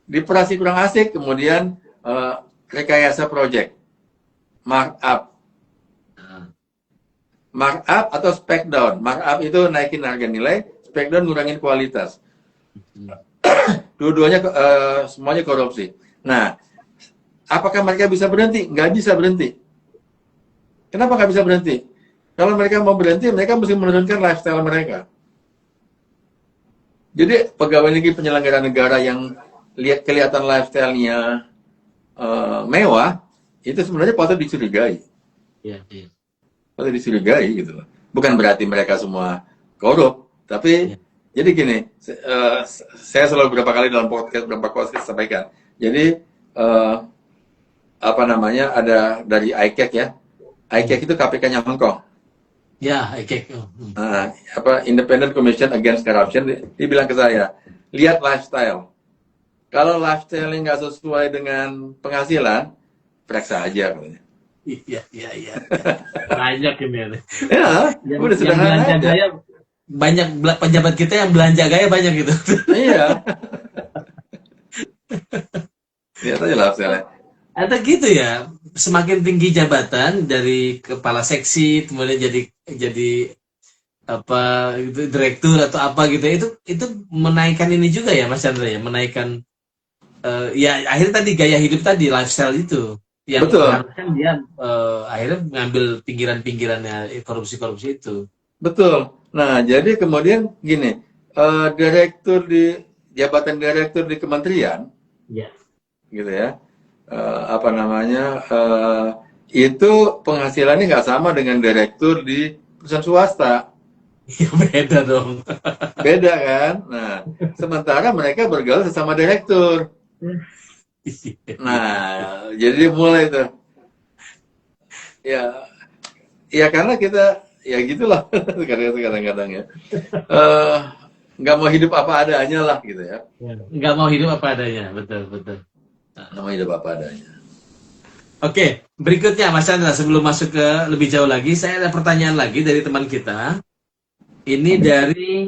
Diperas kurang asik, kemudian rekayasa project, markup, Nah, markup atau spec down. Markup itu naikin harga nilai, spec down ngurangin kualitas. hmm. Dua-duanya semuanya korupsi. Nah, apakah mereka bisa berhenti? Nggak bisa berhenti. Kenapa nggak bisa berhenti? Kalau mereka mau berhenti, mereka mesti menurunkan lifestyle mereka. Jadi pegawai negeri penyelenggara negara yang lihat kelihatan lifestyle-nya mewah, itu sebenarnya patut dicurigai. Iya, iya. Patut dicurigai gitu loh. Bukan berarti mereka semua korup, tapi Iya. jadi gini, saya selalu beberapa kali dalam beberapa podcast sampaikan. Jadi apa namanya, ada dari ICAC ya. ICAC itu KPK-nya Hong Kong. Ya, oke. Apa Independent Commission Against Corruption, dia bilang ke saya, lihat lifestyle. Kalau lifestyle-nya nggak sesuai dengan penghasilan, periksa aja katanya. Iya, iya, iya. Banyak ini. Ya, udah Yang sederhana belanja aja. gaya banyak, pejabat kita yang belanja gaya banyak gitu. Iya. Lihat aja lifestyle-nya. Ada gitu ya, semakin tinggi jabatan dari kepala seksi kemudian jadi apa gitu, direktur atau apa gitu ya, itu menaikkan ini juga ya Mas Chandra ya, menaikkan ya akhirnya tadi gaya hidup tadi, lifestyle itu yang Betul, mengharuskan dia akhirnya mengambil pinggiran-pinggirannya korupsi-korupsi itu. betul. Nah, jadi kemudian gini, direktur di jabatan direktur di kementerian, Ya. gitu ya, apa namanya, itu penghasilannya nggak sama dengan direktur di perusahaan swasta. Ya beda dong. Beda kan? Nah, sementara mereka bergaul sesama direktur. Nah, jadi mulai tuh. Ya, ya karena kita, ya gitulah kadang-kadang ya. Eh, nggak mau hidup apa adanya lah gitu ya. Nggak mau hidup apa adanya, betul betul. Nggak mau hidup apa adanya. Oke, berikutnya Mas Chandra, sebelum masuk ke lebih jauh lagi, saya ada pertanyaan lagi dari teman kita. Ini dari,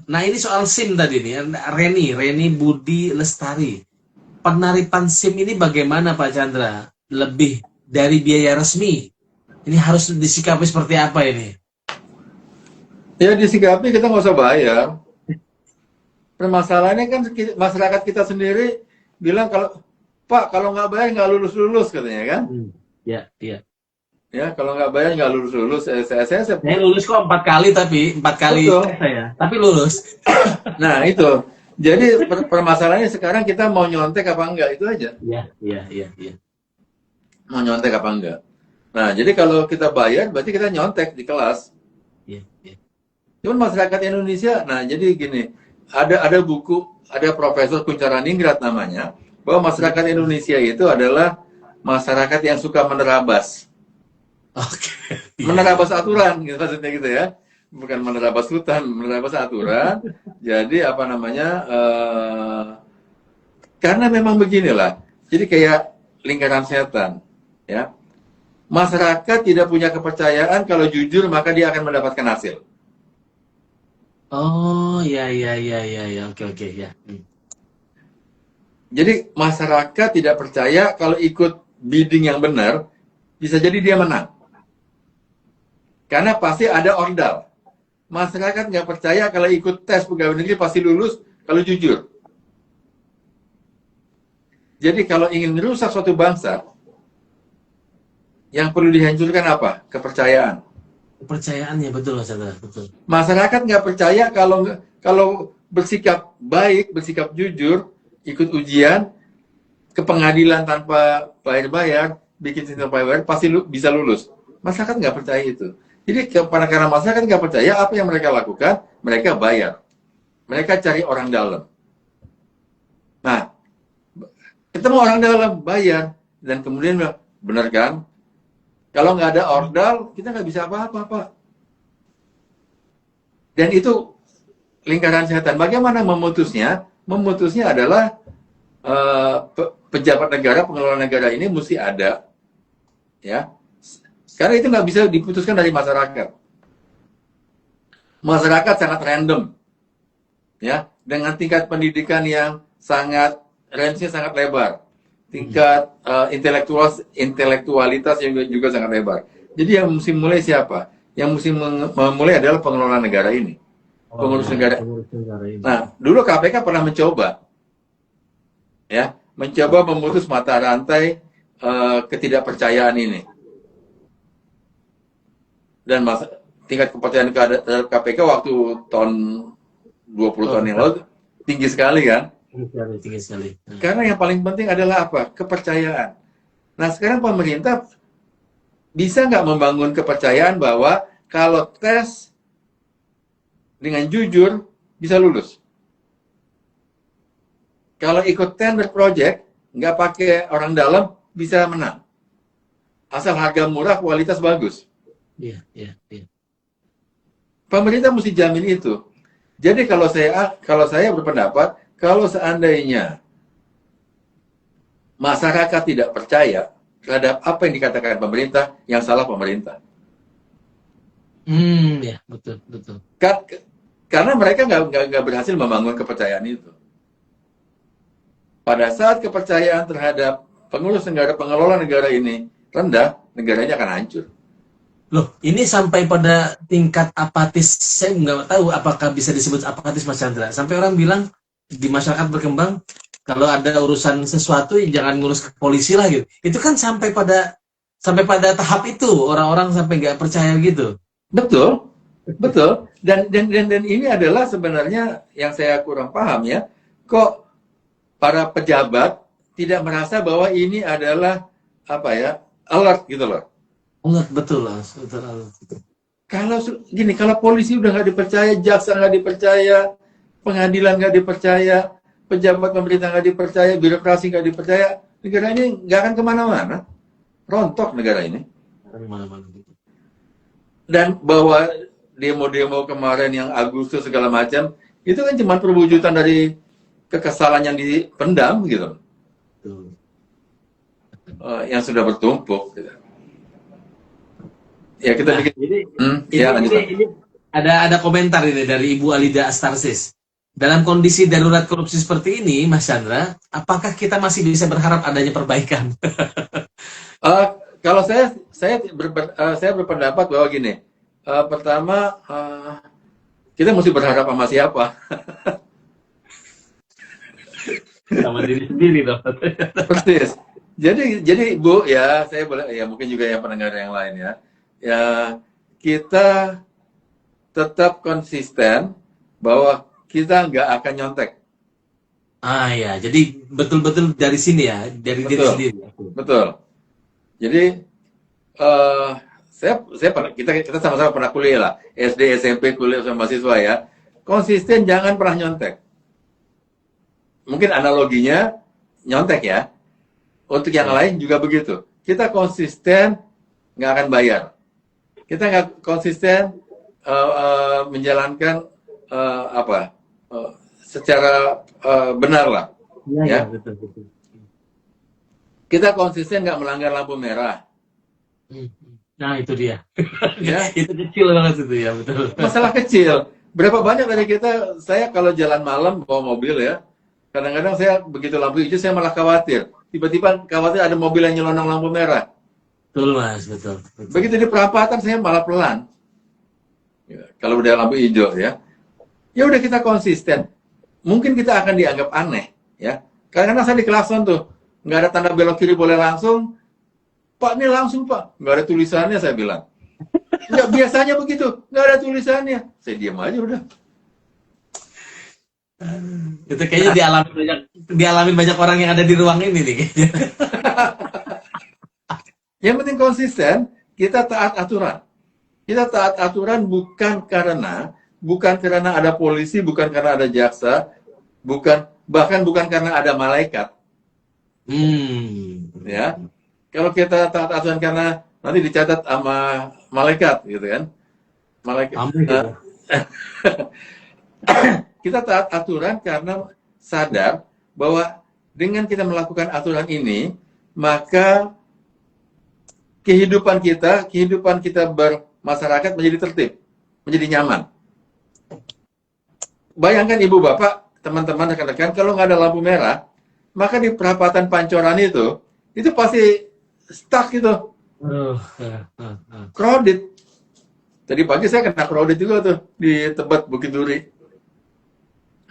nah ini soal SIM tadi nih, Reni Budi Lestari. Penaripan SIM ini bagaimana Pak Chandra? Lebih dari biaya resmi. Ini harus disikapi seperti apa ini? Ya disikapi kita nggak usah bayar. Permasalahannya kan masyarakat kita sendiri bilang kalau Pak kalau nggak bayar nggak lulus katanya kan? Ya, iya. Ya kalau nggak bayar nggak lulus. Saya Saya lulus kok 4 kali, tapi 4 kali betul. tes saya, tapi lulus. Nah itu. Jadi permasalahannya sekarang kita mau nyontek apa enggak itu aja. Iya, iya, iya, iya. Mau nyontek apa enggak. Nah jadi kalau kita bayar berarti kita nyontek di kelas. Iya, iya. Cuman masyarakat Indonesia, nah jadi gini, ada buku, ada Profesor Kuncharaningrat namanya, bahwa masyarakat Indonesia itu adalah masyarakat yang suka menerabas. Oke. Menerabas aturan, gitu, maksudnya gitu ya. Bukan menerabas hutan, menerabas aturan. Jadi apa namanya, karena memang beginilah. Jadi kayak lingkaran setan, ya. Masyarakat tidak punya kepercayaan kalau jujur maka dia akan mendapatkan hasil. Oh, ya, ya, ya, ya, ya. Oke, oke, ya. Jadi masyarakat tidak percaya kalau ikut bidding yang benar, bisa jadi dia menang. Karena pasti ada ordal. Masyarakat nggak percaya kalau ikut tes pegawai negeri pasti lulus kalau jujur. Jadi kalau ingin merusak suatu bangsa, yang perlu dihancurkan apa? Kepercayaan. Kepercayaannya betul Mas Chandra, betul. Masyarakat nggak percaya kalau bersikap baik, bersikap jujur, ikut ujian, ke pengadilan tanpa bayar-bayar, bikin sistem bayar, pasti bisa lulus. Masyarakat nggak percaya itu. Jadi karena masyarakat nggak percaya, apa yang mereka lakukan? Mereka bayar. Mereka cari orang dalam. Nah, ketemu orang dalam, bayar. Dan kemudian, benar kan? Kalau nggak ada ordal, kita nggak bisa apa-apa, Pak. Dan itu lingkaran setan. Bagaimana memutusnya? Memutusnya adalah pejabat negara, pengelola negara ini mesti ada, ya. Karena itu nggak bisa diputuskan dari masyarakat. Masyarakat sangat random. ya, dengan tingkat pendidikan yang sangat range-nya sangat lebar, tingkat intelektualitas yang juga sangat lebar. Jadi yang mesti mulai siapa? Yang mesti memulai adalah pengelola negara ini, pengurus negara. Nah, dulu KPK pernah mencoba, ya, memutus mata rantai ketidakpercayaan ini. Dan tingkat kepercayaan terhadap KPK waktu tahun 20 tahun yang lalu tinggi sekali kan? Tinggi sekali. Karena yang paling penting adalah apa? Kepercayaan. Nah, sekarang pemerintah bisa nggak membangun kepercayaan bahwa kalau tes dengan jujur bisa lulus. Kalau ikut tender project, nggak pakai orang dalam, bisa menang. Asal harga murah, kualitas bagus. Iya. Pemerintah mesti jamin itu. Jadi kalau saya berpendapat, kalau seandainya masyarakat tidak percaya terhadap apa yang dikatakan pemerintah, yang salah pemerintah. Ya, betul. Karena mereka nggak berhasil membangun kepercayaan itu. Pada saat kepercayaan terhadap pengurus negara, pengelola negara ini rendah, negaranya akan hancur. Loh, ini sampai pada tingkat apatis, saya nggak tahu apakah bisa disebut apatis, Mas Chandra. Sampai orang bilang di masyarakat berkembang, kalau ada urusan sesuatu, jangan ngurus ke polisi lah gitu. Itu kan sampai pada tahap itu, orang-orang sampai nggak percaya gitu. Betul. Dan ini adalah sebenarnya yang saya kurang paham ya. Kok para pejabat tidak merasa bahwa ini adalah alert gitu loh. Betul. Kalau polisi udah nggak dipercaya, jaksa nggak dipercaya, pengadilan nggak dipercaya, pejabat pemerintah nggak dipercaya, birokrasi nggak dipercaya, negara ini nggak akan kemana-mana, rontok negara ini. Dan bahwa demo-demo kemarin yang Agustus segala macam, itu kan cuma perwujudan dari kekesalan yang dipendam gitu, yang sudah bertumpuk. Gitu. Ya kita bikin. Ini ada komentar ini dari Ibu Alida Astarsis. Dalam kondisi darurat korupsi seperti ini, Mas Chandra, apakah kita masih bisa berharap adanya perbaikan? Kalau saya berpendapat bahwa gini, pertama kita mesti berharap sama siapa? Sama diri sendiri dong. Persis. Jadi Bu ya, saya boleh ya, mungkin juga yang pendengar yang lain ya. Ya, kita tetap konsisten bahwa kita nggak akan nyontek. Ya, jadi betul-betul dari sini ya, dari diri sendiri. Betul. Jadi kita sama-sama pernah kuliah lah, SD, SMP, kuliah sama mahasiswa ya. Konsisten, jangan pernah nyontek. Mungkin analoginya nyontek ya. Untuk yang lain juga begitu. Kita konsisten, nggak akan bayar. Kita nggak konsisten menjalankan secara benar lah. Ya. Betul. Kita konsisten nggak melanggar lampu merah. Nah itu dia. Ya. Itu kecil banget itu ya, betul. Masalah kecil. Berapa banyak dari kita, saya kalau jalan malam bawa mobil ya, kadang-kadang saya begitu lampu hijau saya malah khawatir. Tiba-tiba khawatir ada mobil yang nyelonong lampu merah. Betul Mas, betul. Begitu di perapatan saya malah pelan. Ya, kalau udah lampu hijau ya. Ya udah kita konsisten. Mungkin kita akan dianggap aneh ya. Kadang-kadang saya di klakson tuh, nggak ada tanda belok kiri boleh langsung. Pak ini langsung Pak, nggak ada tulisannya saya bilang. Nggak, biasanya begitu, nggak ada tulisannya. Saya diam aja udah. Itu kayaknya dialami banyak orang yang ada di ruang ini nih kayaknya. Yang penting konsisten, kita taat aturan. Kita taat aturan bukan karena ada polisi, bukan karena ada jaksa, bahkan bukan karena ada malaikat. Ya. Kalau kita taat aturan karena nanti dicatat sama malaikat gitu kan. Malaikat. Kita taat aturan karena sadar bahwa dengan kita melakukan aturan ini, maka kehidupan kita bermasyarakat menjadi tertib, menjadi nyaman. bayangkan ibu bapak, teman-teman, rekan-rekan, kalau nggak ada lampu merah, maka di perapatan Pancoran itu pasti stuck gitu, crowded. Tadi pagi saya kena crowded juga tuh di Tebet Bukit Duri.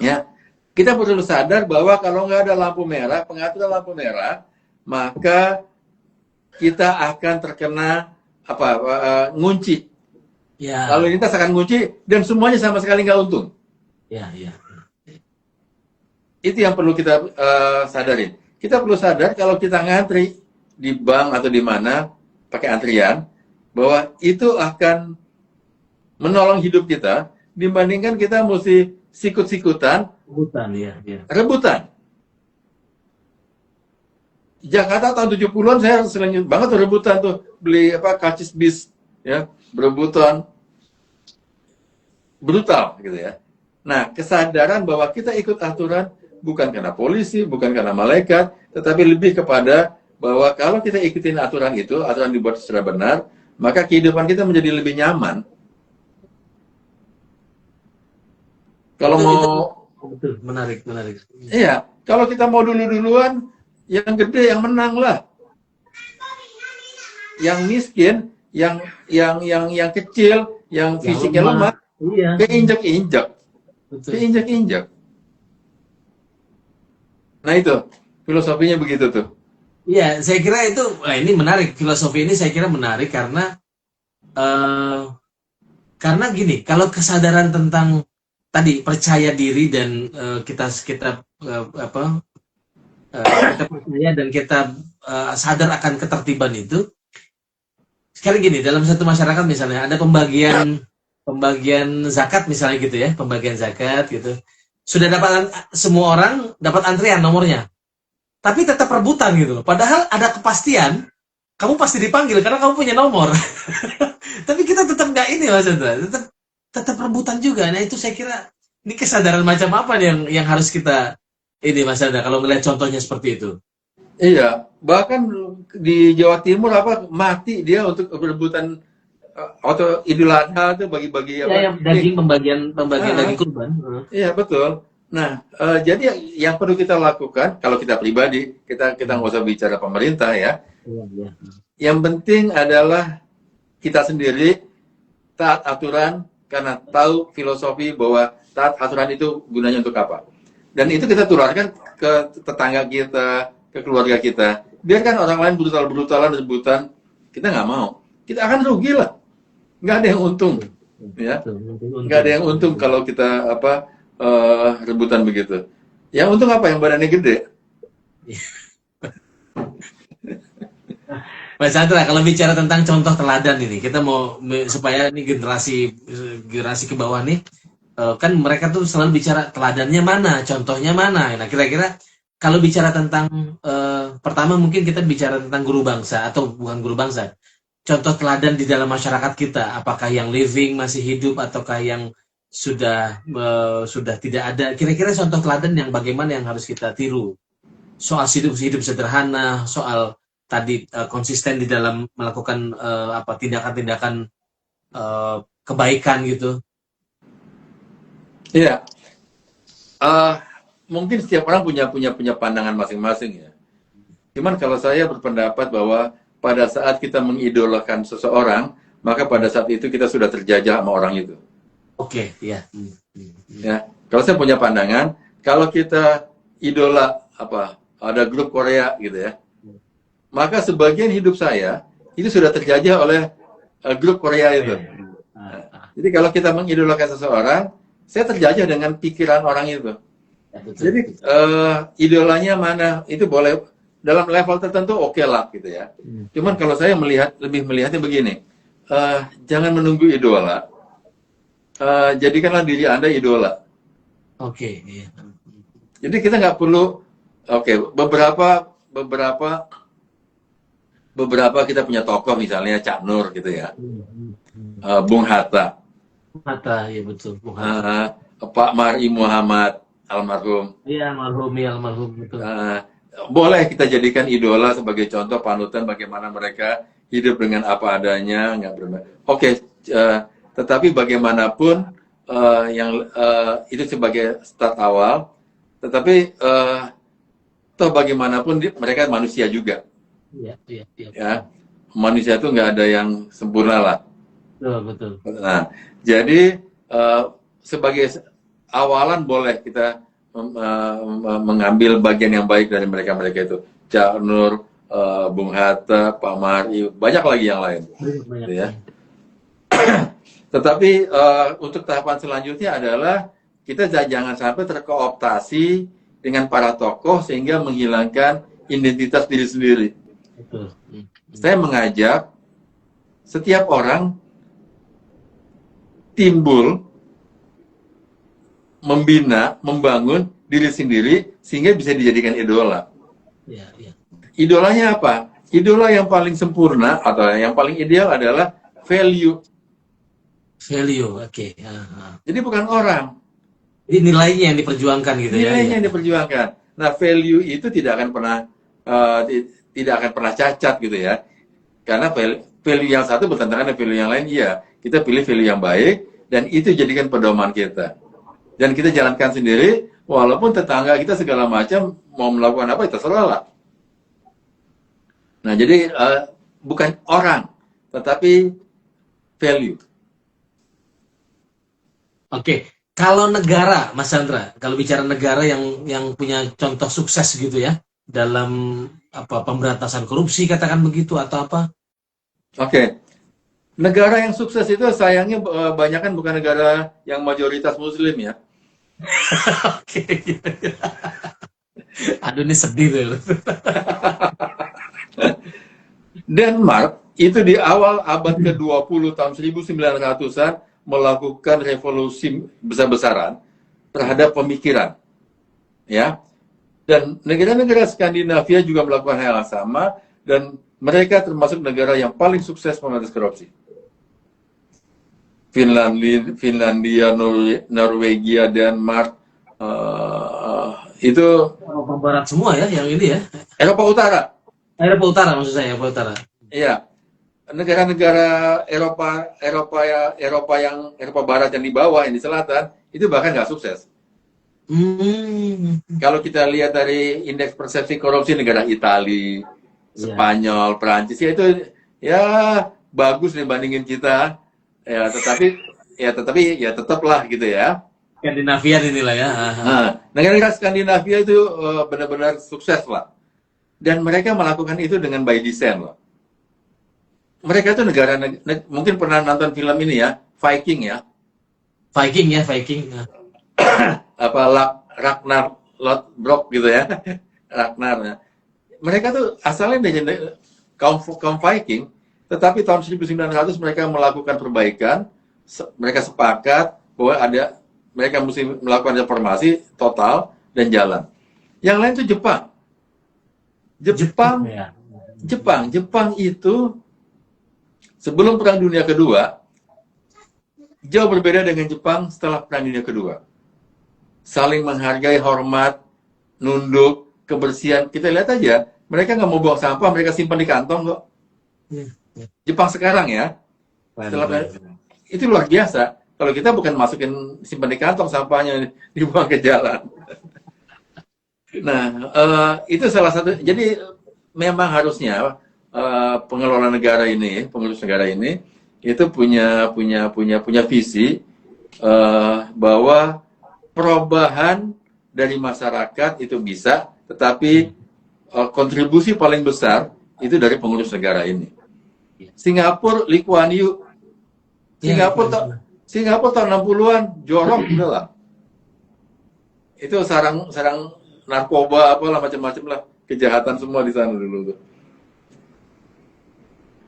Ya, kita perlu sadar bahwa kalau nggak ada lampu merah, pengaturan lampu merah, maka kita akan terkena ngunci. Ya. Lalu lintas akan ngunci dan semuanya sama sekali nggak untung. Ya, ya. Itu yang perlu kita sadarin. Kita perlu sadar kalau kita ngantri di bank atau di mana pakai antrian, bahwa itu akan menolong hidup kita dibandingkan kita mesti sikut-sikutan, Rebutan, ya, ya. rebutan. Jakarta tahun 70-an saya sering banget tuh rebutan tuh, beli karcis bis, ya, berebutan brutal gitu ya. Nah, kesadaran bahwa kita ikut aturan bukan karena polisi, bukan karena malaikat, tetapi lebih kepada bahwa kalau kita ikutin aturan itu, aturan dibuat secara benar, maka kehidupan kita menjadi lebih nyaman. Kalau betul, menarik. Iya, kalau kita mau duluan, yang gede yang menang lah. Yang miskin, yang kecil, yang fisiknya lemah, iya, keinjak-injak. Nah itu, filosofinya begitu tuh. Iya, saya kira itu, ini menarik, filosofi ini saya kira menarik karena gini, kalau kesadaran tentang tadi percaya diri dan kita percaya dan kita sadar akan ketertiban itu. Sekali gini, dalam satu masyarakat misalnya ada pembagian zakat misalnya gitu ya, pembagian zakat gitu. Sudah dapat, semua orang dapat antrian nomornya. Tapi tetap rebutan gitu. Padahal ada kepastian, kamu pasti dipanggil karena kamu punya nomor. Tapi kita tetap nggak ini Mas Hendra, tetap rebutan juga. Nah itu saya kira ini kesadaran macam apa nih yang harus kita ini Mas Hendra kalau melihat contohnya seperti itu. Iya, bahkan di Jawa Timur mati dia untuk berebutan atau Idul Adha tuh bagi-bagi yang daging, pembagian daging kurban. Iya betul. Nah, jadi yang perlu kita lakukan kalau kita pribadi, kita nggak usah bicara pemerintah ya. Iya. Yang penting adalah kita sendiri taat aturan karena tahu filosofi bahwa taat aturan itu gunanya untuk apa. Dan itu kita tularkan ke tetangga kita, ke keluarga kita. Biarkan orang lain brutal-brutalan, rebutan, kita nggak mau. Kita akan rugi lah. Nggak ada yang untung, ya. Nggak ada yang untung kalau kita rebutan begitu. Yang untung apa? Yang badannya gede. Mas Chandra, kalau bicara tentang contoh teladan ini, kita mau supaya ini generasi ke bawah nih, kan mereka tuh selalu bicara teladannya mana, contohnya mana. Nah, kira-kira kalau bicara tentang pertama mungkin kita bicara tentang guru bangsa atau bukan guru bangsa, contoh teladan di dalam masyarakat kita, apakah yang living masih hidup ataukah yang sudah tidak ada. Kira-kira contoh teladan yang bagaimana yang harus kita tiru soal hidup sederhana, soal tadi konsisten di dalam melakukan tindakan-tindakan kebaikan gitu. Iya. Mungkin setiap orang punya pandangan masing-masing ya. Cuman kalau saya berpendapat bahwa pada saat kita mengidolakan seseorang, maka pada saat itu kita sudah terjajah sama orang itu. Oke, iya. Ya, kalau saya punya pandangan, kalau kita idola ada grup Korea gitu ya, maka sebagian hidup saya itu sudah terjajah oleh grup Korea itu. Jadi kalau kita mengidolakan seseorang, saya terjajah dengan pikiran orang itu. Jadi idolanya mana itu boleh dalam level tertentu oke lah gitu ya. Cuman kalau saya lebih melihatnya begini, jangan menunggu idola, jadikanlah diri Anda idola. Oke. Iya. Jadi kita nggak perlu beberapa kita punya tokoh misalnya Cak Nur gitu ya, Bung Hatta. Iya betul. Bung Hatta. Pak Mari Muhammad almarhum. Iya almarhum betul. Boleh kita jadikan idola sebagai contoh panutan bagaimana mereka hidup dengan apa adanya, nggak bermain. Oke, tetapi bagaimanapun itu sebagai start awal, tetapi toh bagaimanapun mereka manusia juga, Iya, iya, iya. ya. Manusia itu nggak ada yang sempurna lah. Betul, betul. Nah, jadi sebagai awalan boleh kita mengambil bagian yang baik dari mereka-mereka itu. Cak Nur, Bung Hatta, Pak Mari, banyak lagi yang lain. Banyak. Gitu ya. Tetapi untuk tahapan selanjutnya adalah kita jangan sampai terkooptasi dengan para tokoh sehingga menghilangkan identitas diri sendiri. Betul. Saya mengajak setiap orang timbul, membina, membangun diri sendiri sehingga bisa dijadikan idola. Iya, iya. Idolanya apa? Idola yang paling sempurna atau yang paling ideal adalah value. Value, oke. Jadi bukan orang. Ini nilainya yang diperjuangkan gitu ya. Nilainya yang diperjuangkan. Nah, value itu tidak akan pernah cacat gitu ya. Karena value yang satu bertentangan dengan value yang lain, iya. Kita pilih value yang baik dan itu jadikan pedoman kita. Dan kita jalankan sendiri, walaupun tetangga kita segala macam mau melakukan apa, itu terserah lah. Nah, jadi bukan orang, tetapi value. Oke, kalau negara, Mas Chandra, kalau bicara negara yang punya contoh sukses gitu ya dalam pemberantasan korupsi, katakan begitu atau apa? Oke. Negara yang sukses itu sayangnya banyak kan bukan negara yang mayoritas Muslim ya. Oke. Aduh, ini sedih loh. Denmark itu di awal abad ke-20 tahun 1900-an melakukan revolusi besar-besaran terhadap pemikiran. Ya. Dan negara-negara Skandinavia juga melakukan hal yang sama dan mereka termasuk negara yang paling sukses memberantas korupsi. Finlandia, Norwegia, Denmark, itu Eropa Barat semua ya, yang ini ya. Eropa Utara. Eropa Utara maksud saya, Eropa Utara. Iya, negara-negara Eropa Barat yang di bawah, yang di selatan, itu bahkan nggak sukses. Kalau kita lihat dari indeks persepsi korupsi negara Italia, Spanyol, Perancis, ya itu ya bagus dibandingin kita. Ya, tetapi tetaplah gitu ya. Skandinavia inilah ya. Nah, negara Skandinavia itu benar-benar sukses lah. Dan mereka melakukan itu dengan by design lah. Mereka itu negara mungkin pernah nonton film ini ya, Viking ya. Viking. Apa Ragnar Lodbrok gitu ya. Ragnar ya. Mereka tuh asalnya dari kaum Viking. Tetapi tahun 1900 mereka melakukan perbaikan, mereka sepakat bahwa mereka mesti melakukan reformasi total dan jalan. Yang lain itu Jepang itu sebelum Perang Dunia Kedua jauh berbeda dengan Jepang setelah Perang Dunia Kedua. Saling menghargai, hormat, nunduk, kebersihan. Kita lihat aja, mereka nggak mau buang sampah, mereka simpan di kantong kok. Jepang sekarang ya, itu luar biasa. Kalau kita bukan masukin simpan di kantong, sampahnya dibuang ke jalan. Nah, itu salah satu. Jadi memang harusnya pengelola negara ini, pengurus negara ini, itu punya visi bahwa perubahan dari masyarakat itu bisa, tetapi kontribusi paling besar itu dari pengurus negara ini. Singapura, Lee Kuan Yew. Singapura tahun 60-an jorok udah lah. Itu sarang narkoba apalah macam-macam lah, kejahatan semua di sana dulu tuh.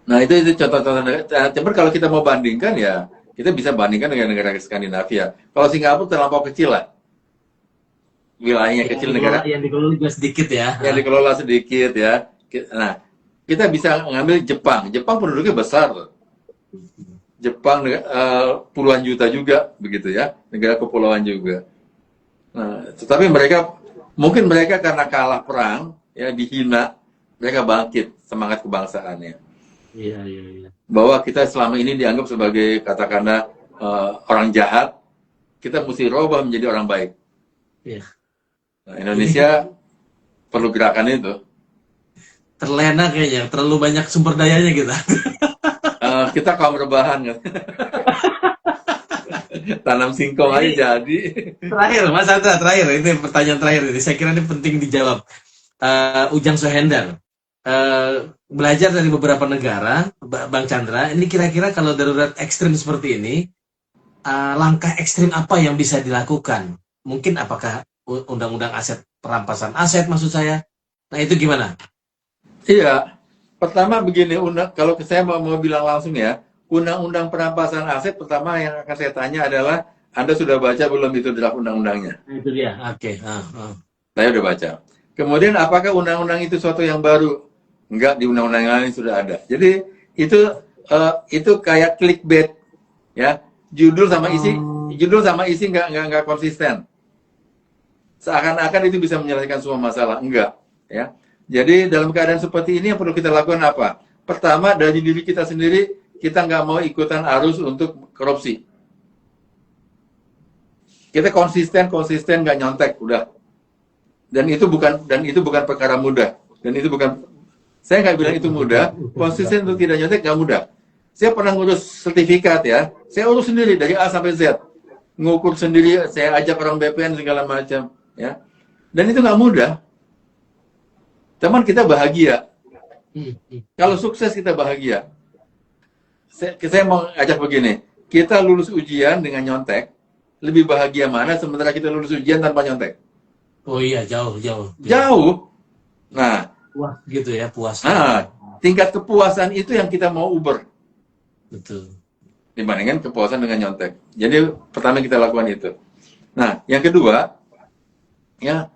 Nah, itu contoh-contoh negara. Cuma kalau kita mau bandingkan ya, kita bisa bandingkan dengan negara Skandinavia. Kalau Singapura terlampau kecil lah. Wilayahnya kecil, negara yang dikelola juga sedikit ya. Yang dikelola sedikit ya. Nah, kita bisa mengambil Jepang. Jepang penduduknya besar loh. Jepang puluhan juta juga begitu ya, negara kepulauan juga. Nah, tetapi mungkin mereka karena kalah perang ya, dihina, mereka bangkit semangat kebangsaannya. Iya. Bahwa kita selama ini dianggap sebagai katakanlah orang jahat, kita mesti robah menjadi orang baik. Iya. Nah, Indonesia perlu gerakan itu. Terlena kayaknya, terlalu banyak sumber dayanya kita. Kita kaum rebahan kan. Tanam singkong aja jadi. Terakhir, Mas Chandra, terakhir. Ini pertanyaan terakhir ini. Saya kira ini penting dijawab. Ujang Sohendar. Belajar dari beberapa negara, Bang Chandra, ini kira-kira kalau darurat ekstrim seperti ini, langkah ekstrim apa yang bisa dilakukan? Mungkin apakah undang-undang aset, perampasan aset maksud saya? Nah itu gimana? Iya, pertama begini, kalau saya mau bilang langsung ya, undang-undang perampasan aset pertama yang akan saya tanya adalah, Anda sudah baca belum itu draft undang-undangnya? Itu dia, oke. Saya udah baca. Kemudian apakah undang-undang itu suatu yang baru? Enggak, di undang-undang lain sudah ada. Jadi itu kayak clickbait, ya. Judul sama isi nggak konsisten. Seakan-akan itu bisa menyelesaikan semua masalah, enggak, ya. Jadi dalam keadaan seperti ini yang perlu kita lakukan apa? Pertama, dari diri kita sendiri, kita nggak mau ikutan arus untuk korupsi. Kita konsisten nggak nyontek, udah. Dan itu bukan perkara mudah. Saya nggak bilang itu mudah. Konsisten untuk tidak nyontek nggak mudah. Saya pernah ngurus sertifikat ya. Saya urus sendiri dari A sampai Z. Ngukur sendiri, saya ajak orang BPN segala macam, ya. Dan itu nggak mudah. Teman kita bahagia. Kalau sukses kita bahagia. Saya mau ajak begini. Kita lulus ujian dengan nyontek. Lebih bahagia mana sementara kita lulus ujian tanpa nyontek? Oh iya, jauh. Jauh. Nah, Wah, gitu ya, puas. Nah, tingkat kepuasan itu yang kita mau uber. Betul. Dibandingkan kepuasan dengan nyontek. Jadi pertama kita lakukan itu. Nah, yang kedua, ya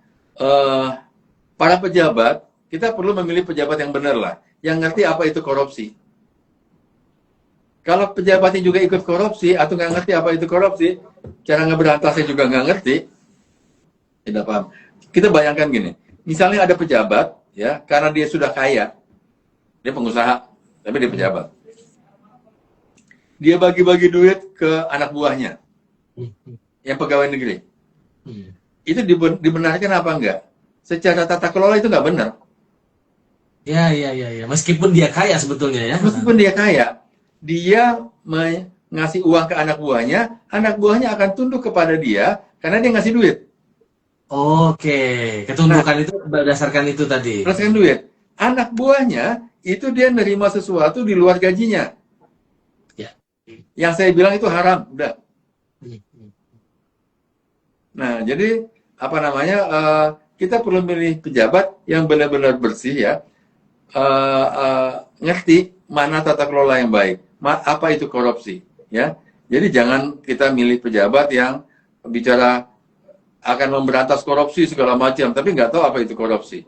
para pejabat, kita perlu memilih pejabat yang benar lah, yang ngerti apa itu korupsi. Kalau pejabatnya juga ikut korupsi atau nggak ngerti apa itu korupsi, cara ngeberantasnya juga nggak ngerti, tidak paham. Kita bayangkan gini, misalnya ada pejabat, ya, karena dia sudah kaya, dia pengusaha, tapi dia pejabat. Dia bagi-bagi duit ke anak buahnya, yang pegawai negeri. Itu dibenarkan apa enggak? Secara tata kelola itu nggak benar. Ya. Meskipun dia kaya sebetulnya ya. Meskipun dia kaya, dia ngasih uang ke anak buahnya akan tunduk kepada dia karena dia ngasih duit. Oke, ketundukan itu berdasarkan itu tadi. Berdasarkan duit. Anak buahnya itu dia nerima sesuatu di luar gajinya. Ya. Yang saya bilang itu haram, udah. Nah, jadi apa namanya? Kita perlu milih pejabat yang benar-benar bersih ya, ngerti mana tata kelola yang baik, apa itu korupsi, ya. Jadi jangan kita milih pejabat yang bicara akan memberantas korupsi segala macam, tapi nggak tahu apa itu korupsi,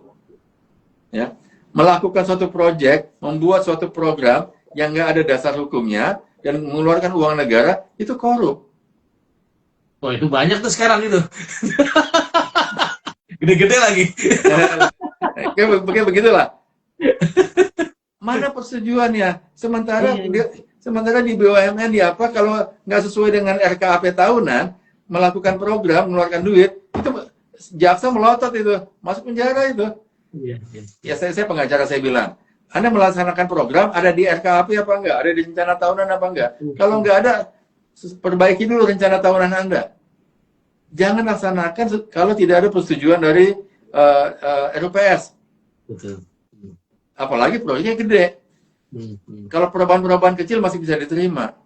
ya. Melakukan suatu proyek, membuat suatu program yang nggak ada dasar hukumnya dan mengeluarkan uang negara itu korup. Oh itu banyak tuh sekarang itu. Gede-gede lagi. Kayak begitulah. Mana persetujuannya? Sementara di BUMN di apa kalau nggak sesuai dengan RKAP tahunan melakukan program mengeluarkan duit itu jaksa melotot itu masuk penjara itu. Iya. Ya saya pengacara saya bilang, Anda melaksanakan program ada di RKAP apa enggak? Ada di rencana tahunan apa enggak? Kalau enggak ada, perbaiki dulu rencana tahunan Anda. Jangan laksanakan kalau tidak ada persetujuan dari RUPS. Betul. Apalagi proyeknya gede. Kalau perubahan-perubahan kecil masih bisa diterima.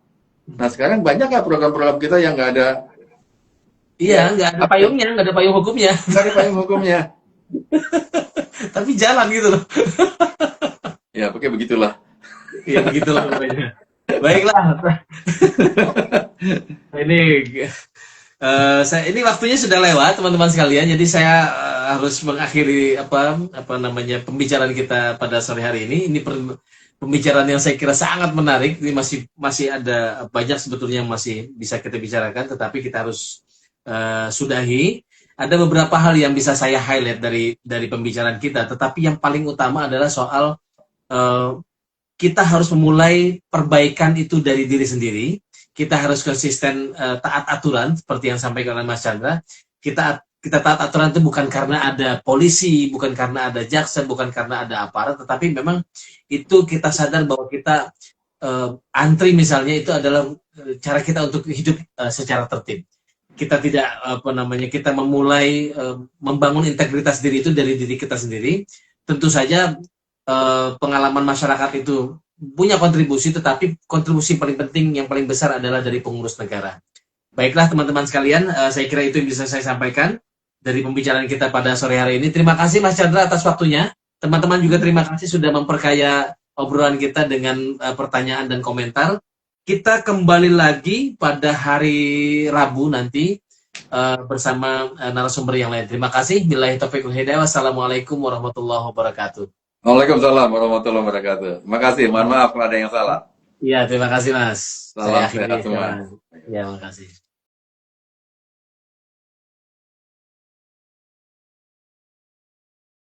Nah sekarang banyak nggak program-program kita yang nggak ada? Iya, nggak ada payungnya, nggak ada payung hukumnya. Nggak ada payung hukumnya. Tapi jalan gitu loh. Ya, pakai begitulah. Ya begitulah pokoknya. Baiklah. Ini waktunya sudah lewat teman-teman sekalian. Jadi saya harus mengakhiri pembicaraan kita pada sore hari ini. Ini pembicaraan yang saya kira sangat menarik. Ini masih ada banyak sebetulnya yang masih bisa kita bicarakan, tetapi kita harus sudahi. Ada beberapa hal yang bisa saya highlight dari pembicaraan kita, tetapi yang paling utama adalah soal kita harus memulai perbaikan itu dari diri sendiri. kita harus konsisten taat aturan seperti yang sampaikan oleh Mas Chandra. Kita taat aturan itu bukan karena ada polisi, bukan karena ada jaksa, bukan karena ada aparat, tetapi memang itu kita sadar bahwa kita antri misalnya itu adalah cara kita untuk hidup secara tertib. Kita tidak kita memulai membangun integritas diri itu dari diri kita sendiri. Tentu saja pengalaman masyarakat itu punya kontribusi, tetapi kontribusi paling penting yang paling besar adalah dari pengurus negara. Baiklah teman-teman sekalian, saya kira itu yang bisa saya sampaikan dari pembicaraan kita pada sore hari ini. Terima kasih Mas Chandra atas waktunya. Teman-teman juga terima kasih sudah memperkaya obrolan kita dengan pertanyaan dan komentar. Kita kembali lagi pada hari Rabu nanti bersama narasumber yang lain. Terima kasih. Billahi taufiq wal hidayah. Wassalamualaikum warahmatullahi wabarakatuh. Waalaikumsalam warahmatullahi wabarakatuh. Terima kasih. Mohon maaf kalau ada yang salah. Iya, terima kasih Mas. Salam Saya akhiri sehat semua. Ya, terima kasih.